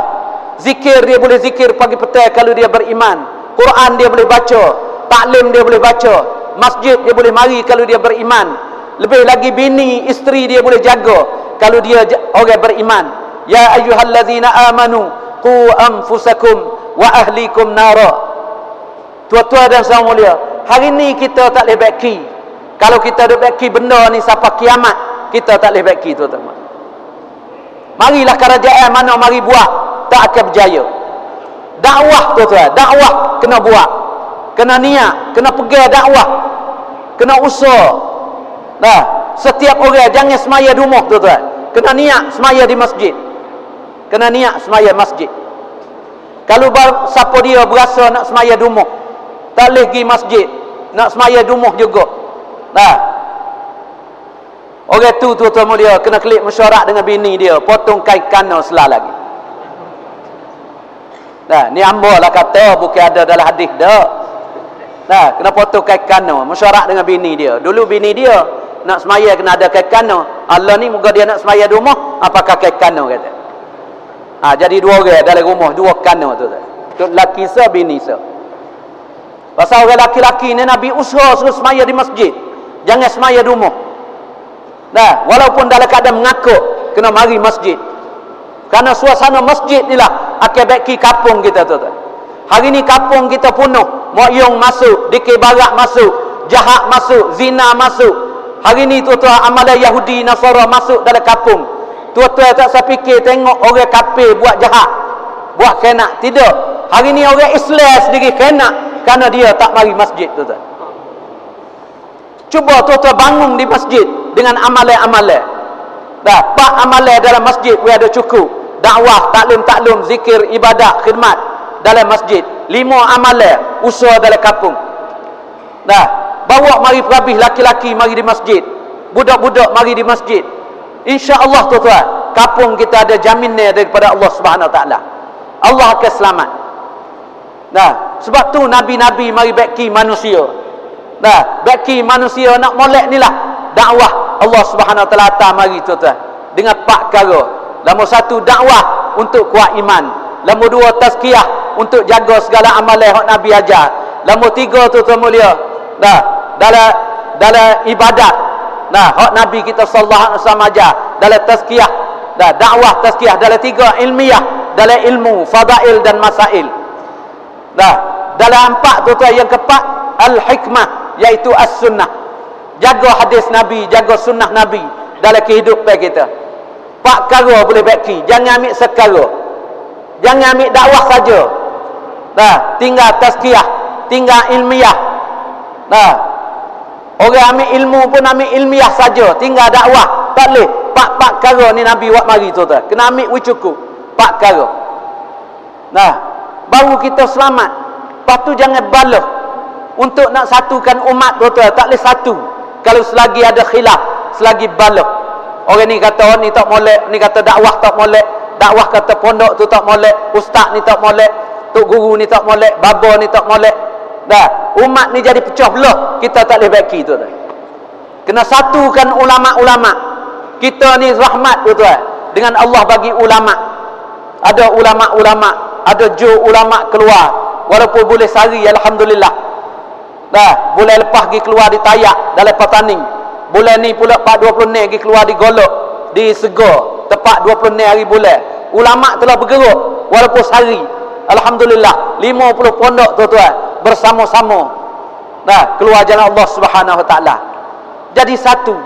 zikir dia boleh zikir pagi petang kalau dia beriman. Quran dia boleh baca, taklim dia boleh baca, masjid dia boleh mari kalau dia beriman. Lebih lagi bini, isteri dia boleh jaga kalau dia orang beriman. Ya ayyuhallazina amanu qu anfusakum wa ahlikum nara. Tuan-tuan dan saudara mulia, hari ni kita tak boleh baki. Kalau kita duk baki benda ni sampai kiamat, kita tak boleh baki tuan-tuan. Marilah kerajaan mana mari buat, tak akan berjaya. Dakwah tuan-tuan, dakwah kena buat. Kena niat, kena pegang dakwah. Kena usaha. Nah, setiap orang jangan semaya di rumah tuan-tuan. Kena niat semaya di masjid. Kena niat semaya masjid. Kalau siapa dia berasa nak semaya di rumah, tak boleh pergi masjid, nak semaya di rumah juga. Nah, orang tu tuan-tuan mulia kena klik mesyuarat dengan bini dia, potong kain kana selah lagi. Nah, ni hamba lah kata, bukan ada dalam hadis dah. Nah, kena potong kain kana, mesyuarat dengan bini dia. Dulu bini dia nak semaya kena ada kain kana. Allah ni moga dia nak semaya di rumah, apakah kain kana kata. Jadi 2 orang dalam rumah, 2 kana tu. Laki se, bini se. Pasal orang laki-laki ni Nabi usaha suruh semaya di masjid. Jangan semaya di rumah. Nah, walaupun dalam keadaan mengakuk, kena mari masjid. Karena suasana masjid ni lah akan baiki kampung kita tu. Hari ni kampung kita penuh. Mokyong masuk, dikir barat masuk, jahat masuk, zina masuk. Hari ni tuan-tuan amalan Yahudi Nasara masuk dalam kampung. Tuan-tuan tak saya fikir tengok orang kafir buat jahat, buat khianat. Tidak. Hari ni orang Islam sendiri khianat kerana dia tak mari masjid tuan-tuan. Cuba tuan-tuan bangun di masjid dengan amalan-amalan. Dah, 4 amalan dalam masjid we ada cukup. Dakwah, taklim, zikir, ibadat, khidmat dalam masjid. 5 amalan usaha dalam kampung. Dah, bawa mari perhabis laki-laki mari di masjid. Budak-budak mari di masjid. Insya-Allah tuan-tuan, kampung kita ada jaminnya daripada Allah Subhanahu Wa Taala. Allah akan selamat. Nah, sebab tu nabi-nabi mari baki manusia. Nah, baki manusia nak molek ni lah dakwah Allah Subhanahu Wa Taala mari tuan-tuan. Dengan 4 perkara. Nombor 1 dakwah untuk kuat iman. Nombor 2 tazkiyah untuk jaga segala amalan hak Nabi ajar. Nombor 3 tuan-tuan mulia, dalam ibadat. Hak Nabi kita sallallahu alaihi wasallam ajar dalam tazkiyah, dakwah tazkiyah. Dalam 3 ilmiah, dalam ilmu fadail dan masail. Dalam 4 tuan-tuan, yang keempat al-hikmah, iaitu as-sunnah. Jaga hadis Nabi, jaga sunnah Nabi dalam kehidupan kita. 4 perkara boleh baki. Jangan ambil sekara. Jangan ambil dakwah saja. Tinggal tazkiyah, tinggal ilmiah. Orang ambil ilmu pun ambil ilmiah saja, tinggal dakwah. Tak boleh. 4 perkara ni Nabi buat mari tuan-tuan. Kena ambil cukup 4 perkara. Baru kita selamat. Lepas tu jangan balah untuk nak satukan umat tuan-tuan. Tak boleh satu kalau selagi ada khilaf, selagi balah. Orang ni kata ni tak molek, ni kata dakwah tak molek, dakwah kata pondok tu tak molek, ustaz ni tak molek, tok guru ni tak molek, baba ni tak molek. Umat ni jadi pecah belah. Kita tak boleh baki tuan-tuan. Kena satukan ulama-ulama. Kita ni rahmat tuan-tuan. Dengan Allah bagi ulama. Ada ulama-ulama, ada ulama keluar. Walaupun boleh sari, alhamdulillah. Boleh lepas pergi keluar di Tayak dalam Pataning. Bulan ni pula 20 ni pergi keluar di Golok, di Segor, tepat 20 ni hari bulan. Ulama telah bergerak walaupun sehari. Alhamdulillah 50 pondok tuan-tuan bersama-sama keluar jalan Allah Subhanahu Wa Taala. Jadi satu.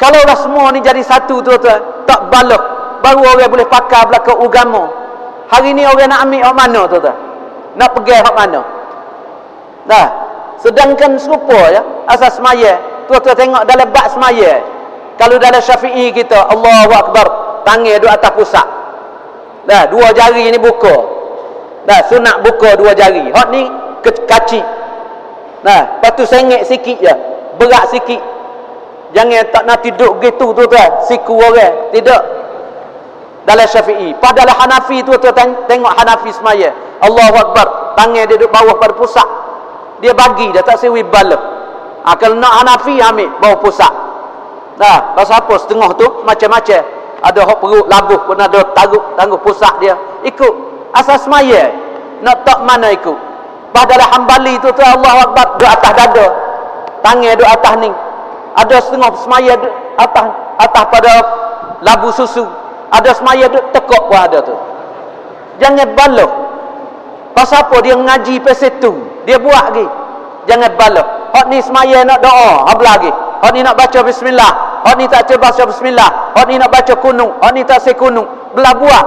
Kalaulah semua ni jadi satu tuan-tuan, tak balah, baru orang boleh pakai belaka agama. Hari ni orang nak ambil hak mana tuan-tuan? Nak pegang hak mana? Sedangkan serupa ya asas semaya. Tuan-tuan tengok dalam bab semaya. Kalau dalam Syafi'i kita, Allahu Akbar, tangan duduk atas pusat. 2 jari ni buka. Sunat buka 2 jari. Hak ni kacik. Lepas tu sengit sikit je. Berat sikit. Jangan tak nak tidur gitu tuan-tuan. Siku orang. Tidak. Dalam Syafi'i. Padahal Hanafi tuan-tuan tengok Hanafi semaya. Allahu Akbar, tangan dia duduk bawah pada pusat. Dia bagi dah, tak sewi bala. Kalau nak Hanafi ambil bawah pusat. Pasal apa setengah tu macam-macam. Ada hak perut labuh pun ada tangguh pusat dia. Ikut asas semaya. Nak tak mana ikut. Padahal Hambali tu Allahu Akbar duduk atas dada. Tangan duduk atas ni. Ada setengah semaya duduk atas pada labu susu. Ada semaya duduk tekuk pun ada tu. Jangan bala. Pasal apa dia ngaji pasal tu. Dia buat lagi. Jangan bala. Hak ni semaya nak doa, habla lagi. Hak ni nak baca bismillah. Hak ni tak baca bismillah. Hak ni nak baca kunung. Hak ni tak kunung. Belah buat.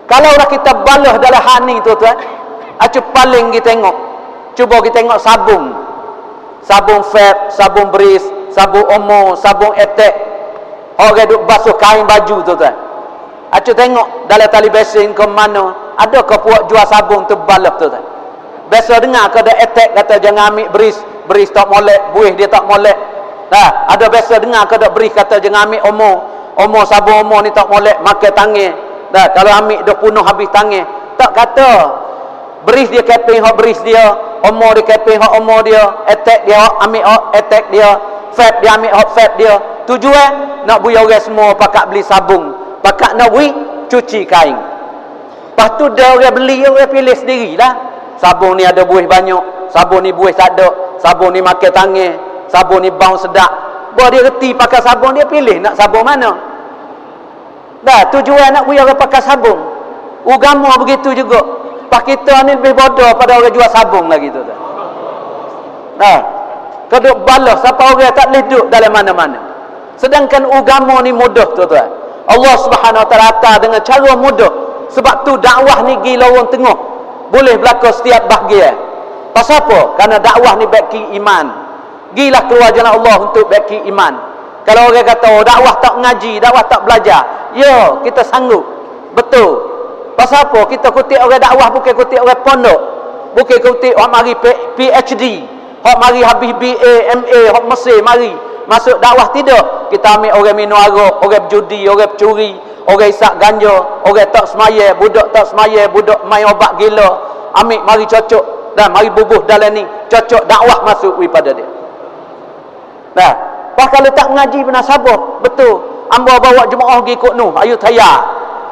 Kalaulah kita balah dalam hal ni tuan-tuan, acu paling kita tengok. Cuba kita tengok sabun. Sabun Fab, sabun Breeze, sabun Omo, sabun Etek. Orang duk basuh kain baju tuan-tuan. Acu tengok dalam tali besin ke mana, adakah puak jual sabun tu balah tuan-tuan. Biasa dengar ke ada Etek kata jangan ambil Breeze, Breeze tak molek, buih dia tak molek. Ada biasa dengar ke ada Breeze kata jangan ambil Omo, Omo sabun Omo ni tak molek, makan tangan. Kalau ambil dia punuh habis tangan. Tak kata Breeze dia keping hak Breeze dia, Omo dia keping hak Omo dia, Etek dia ambil hak Etek dia, Fab dia ambil hak Fab dia. Tujuan nak bui orang semua pakat beli sabun, pakat nak bui cuci kain. Lepas tu dah orang beli, orang pilih sendirilah. Sabun ni ada buih banyak, sabun ni buih tak ada, sabun ni makan tangan, sabun ni bau sedap. Bahawa dia reti pakai sabun, dia pilih nak sabun mana. Tujuan nak bui orang pakai sabun. Agama begitu juga. Pak kita ni lebih bodoh pada orang jual sabun lagi tu. Keduk balas siapa orang tak boleh duduk dalam mana-mana. Sedangkan agama ni mudah tuan-tuan. Allah Subhanahu Wa Taala atar dengan cara mudah. Sebab tu dakwah ni gila orang tengah. Boleh berlaku setiap bahagian. Pasal apa? Kerana dakwah ni baki iman. Gilah keluar jalan Allah untuk baki iman. Kalau orang kata oh, dakwah tak ngaji, dakwah tak belajar, ya kita sanggup. Betul. Pasal apa? Kita kutip orang dakwah bukan kutip orang pondok. Bukan kutip orang mari PhD, orang mari habis BA, MA, orang Mesir mari masuk dakwah. Tidak. Kita ambil orang minum arak, orang berjudi, orang pencuri, orang isap ganja, orang tak semaya, budak tak semaya, budak main obat gila. Ambil mari cocok dan mari bubuh dalam ni, cocok dakwah masuk pada dia. Kalau tak mengaji benar sabar, betul. ambo bawa jemaah pergi ikut Nuh Ayut Hayat.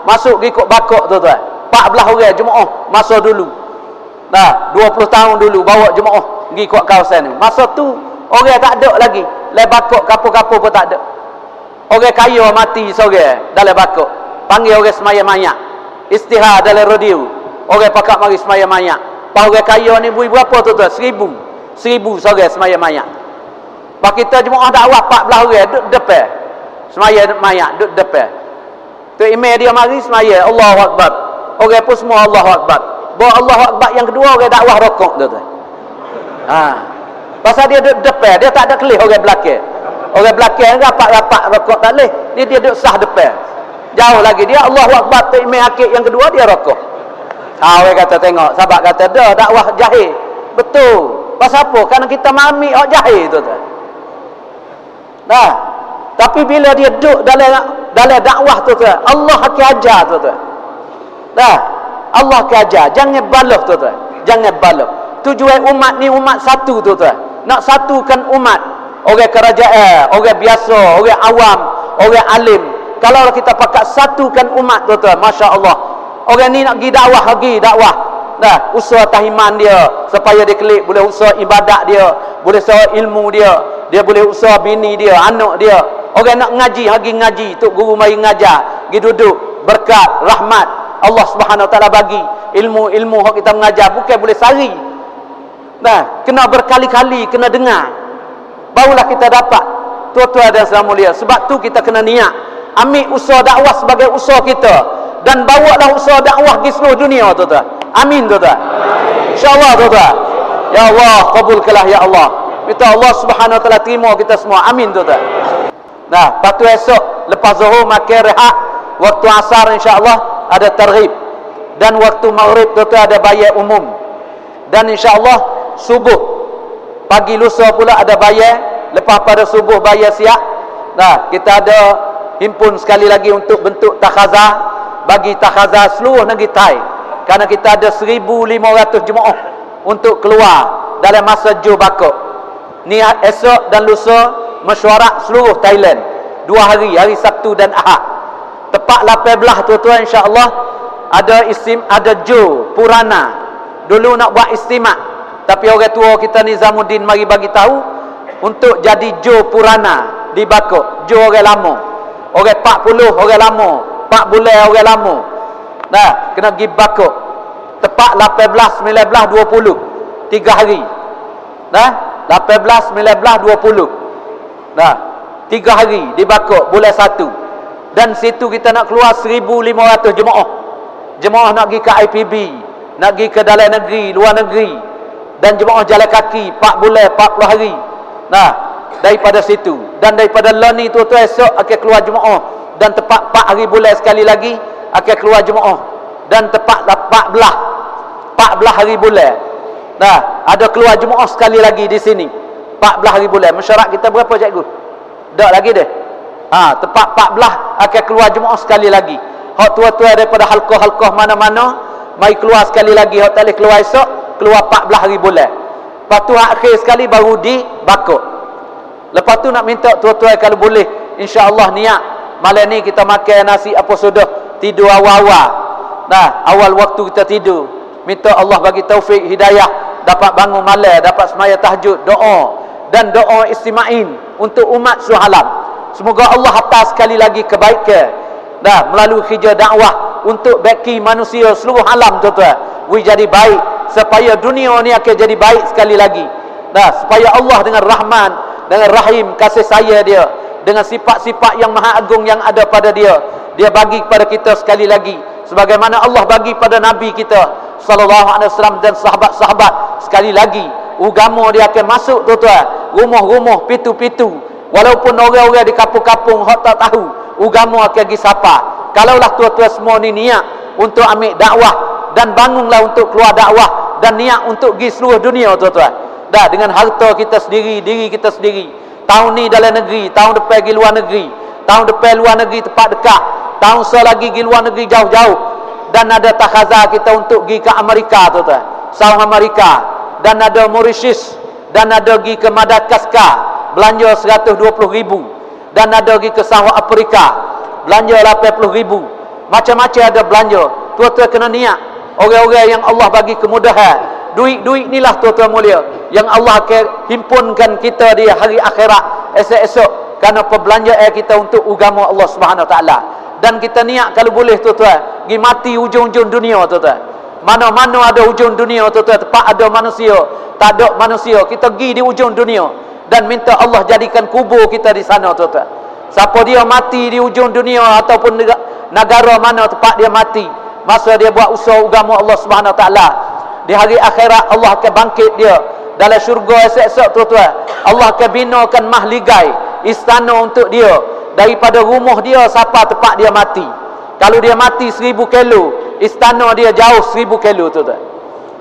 Masuk pergi ikut Bakok tuan-tuan. 14 orang jemaah masa dulu. Nah, 20 tahun dulu bawa jemaah pergi ikut kawasan ni. Masa tu orang tak ada lagi. Le Bakok kapur-kapur pun tak ada. Orang kaya mati seorang dalam Bakok. Panggil orang semaya mayat. Istihar dalam radio. Orang pakak mari semaya mayat. Pak orang kaya ni berapa tuan-tuan? 1000 seorang semaya mayat. Pak kita jemaah dakwah 14 orang duduk depan. Semaya mayat duduk depan. Tu imam dia mari semaya Allahu Akbar. Orang pun semua Allahu Akbar. Bawa Allahu Akbar yang kedua orang dakwah rokok tuan-tuan. Pasal dia duduk depan, dia tak ada kelih orang belakang. Orang belakang rapat-rapat rokok tak leh. Dia duduk sah depan. Jauh lagi dia Allahu Akbar tu imam akid yang kedua dia rokok. Orang kata tengok, sahabat kata dah dakwah jahil. Betul. Pasal apa? Kerana kita mami orang jahil tuan-tuan. Nah, tapi bila dia duduk dalam dakwah tuan-tuan, Allah akan ajar tuan-tuan. Nah, Allah akan ajar. Jangan baloh tuan-tuan. Jangan baloh. Tujuan umat ni umat satu tuan-tuan. Nak satukan umat. Orang kerajaan, orang biasa, orang awam, orang alim. Kalau kita pakat satukan umat tuan-tuan, masya-Allah. Orang ni nak pergi dakwah. Nah, usaha tahiman dia supaya dia kelik, boleh usaha ibadat dia, boleh usaha ilmu dia boleh usaha bini dia, anak dia. Orang nak ngaji, ngaji, tok guru mari ngajar, pergi duduk, berkat, rahmat Allah Subhanahu Wa Taala bagi. Ilmu hak kita mengajar bukan boleh sari. Nah, kena berkali-kali, kena dengar. Barulah kita dapat. Tuan-tuan dan saudara mulia, sebab tu kita kena niat ambil usaha dakwah sebagai usaha kita dan bawalah usaha dakwah di seluruh dunia tuan-tuan. Amin tuan-tuan. Insya-Allah tuan-tuan. Ya Allah, kabulkanlah ya Allah. Minta Allah Subhanahu Wa Taala terima kita semua. Amin tuan-tuan. Nah, patu esok lepas zuhur makan rehat, waktu asar insya-Allah ada targhib. Dan waktu maghrib tuan-tuan ada bayar umum. Dan insya-Allah subuh pagi lusa pula ada bayar, lepas pada subuh bayar siap. Nah, kita ada himpun sekali lagi untuk bentuk takhazah, bagi takhazah seluruh negeri Thai. Kerana kita ada 1500 jemaah untuk keluar dalam masa Juh Bakok. Ni esok dan lusa mesyuarat seluruh Thailand. 2 hari, hari Sabtu dan Ahad. Tepat 18 tuan-tuan insya-Allah ada Juh Purana. Dulu nak buat istimak, tapi orang tua kita Nizamuddin mari bagi tahu untuk jadi Juh Purana di Bakok. Juh orang lama. Orang 40 orang lama, 4 bulan orang lama. Nah, kena pergi Bakok. Tepat 18, 19, 20. 3 hari. Nah, 18, 19, 20. Nah, 3 hari di Bakok bulan 1. Dan situ kita nak keluar 1500 jemaah. Jemaah nak pergi ke IPB, nak pergi ke dalam negeri, luar negeri. Dan jemaah jalan kaki 4 bulan, 40 hari. Nah, daripada situ. Dan daripada Lani tu esok akan keluar jemaah. Dan tepat 4 hari bulan sekali lagi akan keluar jemaah. Dan tepat 14 hari bulan. Nah, ada keluar jemaah sekali lagi di sini. 14 hari bulan. Mesyuarat kita berapa cikgu? Tak lagi deh. Tepat 14 akan keluar jemaah sekali lagi. Hak tua-tua daripada halqah-halqah mana-mana mari keluar sekali lagi. Hak tak boleh keluar esok, keluar 14 hari bulan. Lepas tu akhir sekali baru di Bakok. Lepas tu nak minta tua-tua kalau boleh, insya-Allah niat malam ni kita makan nasi apa sudah, tidur awal-awal. Nah, awal waktu kita tidur. Minta Allah bagi taufik hidayah, dapat bangun malam, dapat semaya tahajud, doa dan doa istima'in untuk umat suhalam. Semoga Allah atas sekali lagi kebaikan. Dah melalui kerja dakwah untuk baki manusia seluruh alam tuan-tuan. Jadi baik supaya dunia ni akan jadi baik sekali lagi. Dah supaya Allah dengan Rahman, dengan Rahim kasih sayang dia, dengan sifat-sifat yang maha agung yang ada pada dia, dia bagi kepada kita sekali lagi sebagaimana Allah bagi pada Nabi kita sallallahu alaihi wasallam dan sahabat-sahabat sekali lagi. Agama dia akan masuk tuan-tuan, rumah-rumah, pitu-pitu. Walaupun orang-orang di kampung-kampung hak tak tahu agama akan pergi sapa. Kalaulah tuan-tuan semua ni niat untuk ambil dakwah dan bangunlah untuk keluar dakwah dan niat untuk pergi seluruh dunia tuan-tuan. Dah dengan harta kita sendiri, diri kita sendiri. Tahun ni dalam negeri, tahun depan pergi luar negeri. Tahun depan luar negeri tempat dekat. Tahun selagi pergi luar negeri jauh-jauh. Dan ada takhazah kita untuk pergi ke Amerika tuan-tuan. South Amerika. Dan ada Mauritius. Dan ada pergi ke Madagaskar. Belanja 120,000. Dan ada pergi ke sawah Afrika, belanja 80,000. Macam-macam ada belanja. Tuan-tuan kena niat. Orang-orang yang Allah bagi kemudahan, duit-duit inilah tuan-tuan mulia yang Allah akan himpunkan kita di hari akhirat esok-esok, kerana perbelanjaan kita untuk agama Allah Subhanahu Wa Taala. Dan kita niat kalau boleh tuan-tuan, pergi mati ujung-ujung dunia tuan-tuan. Mana-mana ada ujung dunia tuan-tuan, tempat ada manusia, tak ada manusia, kita pergi di ujung dunia dan minta Allah jadikan kubur kita di sana tuan-tuan. Siapa dia mati di ujung dunia ataupun negara mana tempat dia mati, masa dia buat usaha agama Allah Subhanahu Wa Taala, di hari akhirat Allah akan bangkit dia dalam syurga esok-esok tuan-tuan. Allah akan binakan mahligai, istana untuk dia daripada rumah dia sampai tempat dia mati. Kalau dia mati 1000 kilo, istana dia jauh 1000 kilo tuan-tuan.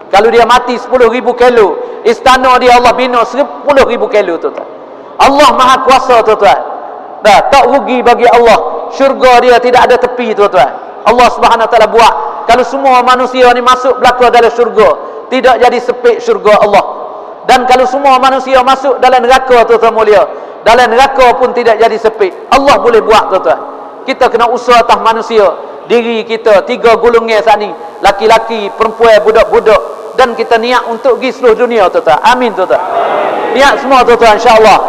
Kalau dia mati 10,000 kilo, istana dia Allah bina 10,000 kilo tuan-tuan. Allah Maha Kuasa tuan-tuan. Dah tak rugi bagi Allah. Syurga dia tidak ada tepi tuan-tuan. Allah Subhanahu Wa Taala buat kalau semua manusia ni masuk belaka dalam syurga, tidak jadi sempit syurga Allah. Dan kalau semua manusia masuk dalam neraka tuan-tuan mulia, dalam neraka pun tidak jadi sempit. Allah boleh buat tuan-tuan. Kita kena usaha atas manusia, diri kita 3 golongan saat ni, laki-laki, perempuan, budak-budak, dan kita niat untuk pergi seluruh dunia tuan-tuan. Amin tuan-tuan. Niat semua tuan-tuan insya-Allah.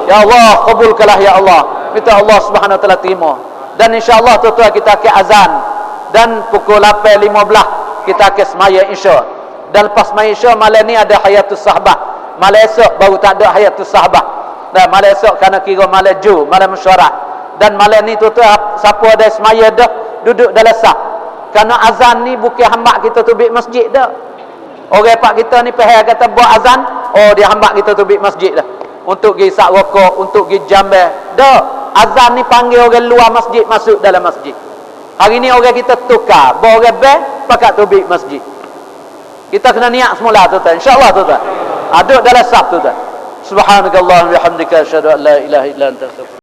Ya Allah, kabulkanlah ya Allah. Minta Allah Subhanahu Wa Taala terima. Dan insya-Allah tuan-tuan kita akan azan dan pukul 8.15 kita akan semaya Isya. Dan lepas semaya Isya malam ni ada Hayatus Sahabah. Malam esok baru tak ada Hayatus Sahabah. Dan malam esok kerana kira malam Ju, malam mesyuarat. Dan malam ni tuan-tuan siapa ada semaya dah duduk dalam saf. Kerana azan ni bukan hambak kita tubik masjid dah. Orang pak kita ni pahal kata buat azan, oh dia hambak kita tubik masjid dah. Untuk pergi sak rokok, untuk pergi jambai. Dah. Azan ni panggil orang luar masjid masuk dalam masjid. Hari ni orang kita tukar, bawa orang bel pakat tubik masjid. Kita kena niat semula tuan-tuan. Insya-Allah tuan-tuan. Ada dalam saf tuan-tuan. Subhanakallahumma wa bihamdika asyhadu an la ilaha illa anta astaghfiruka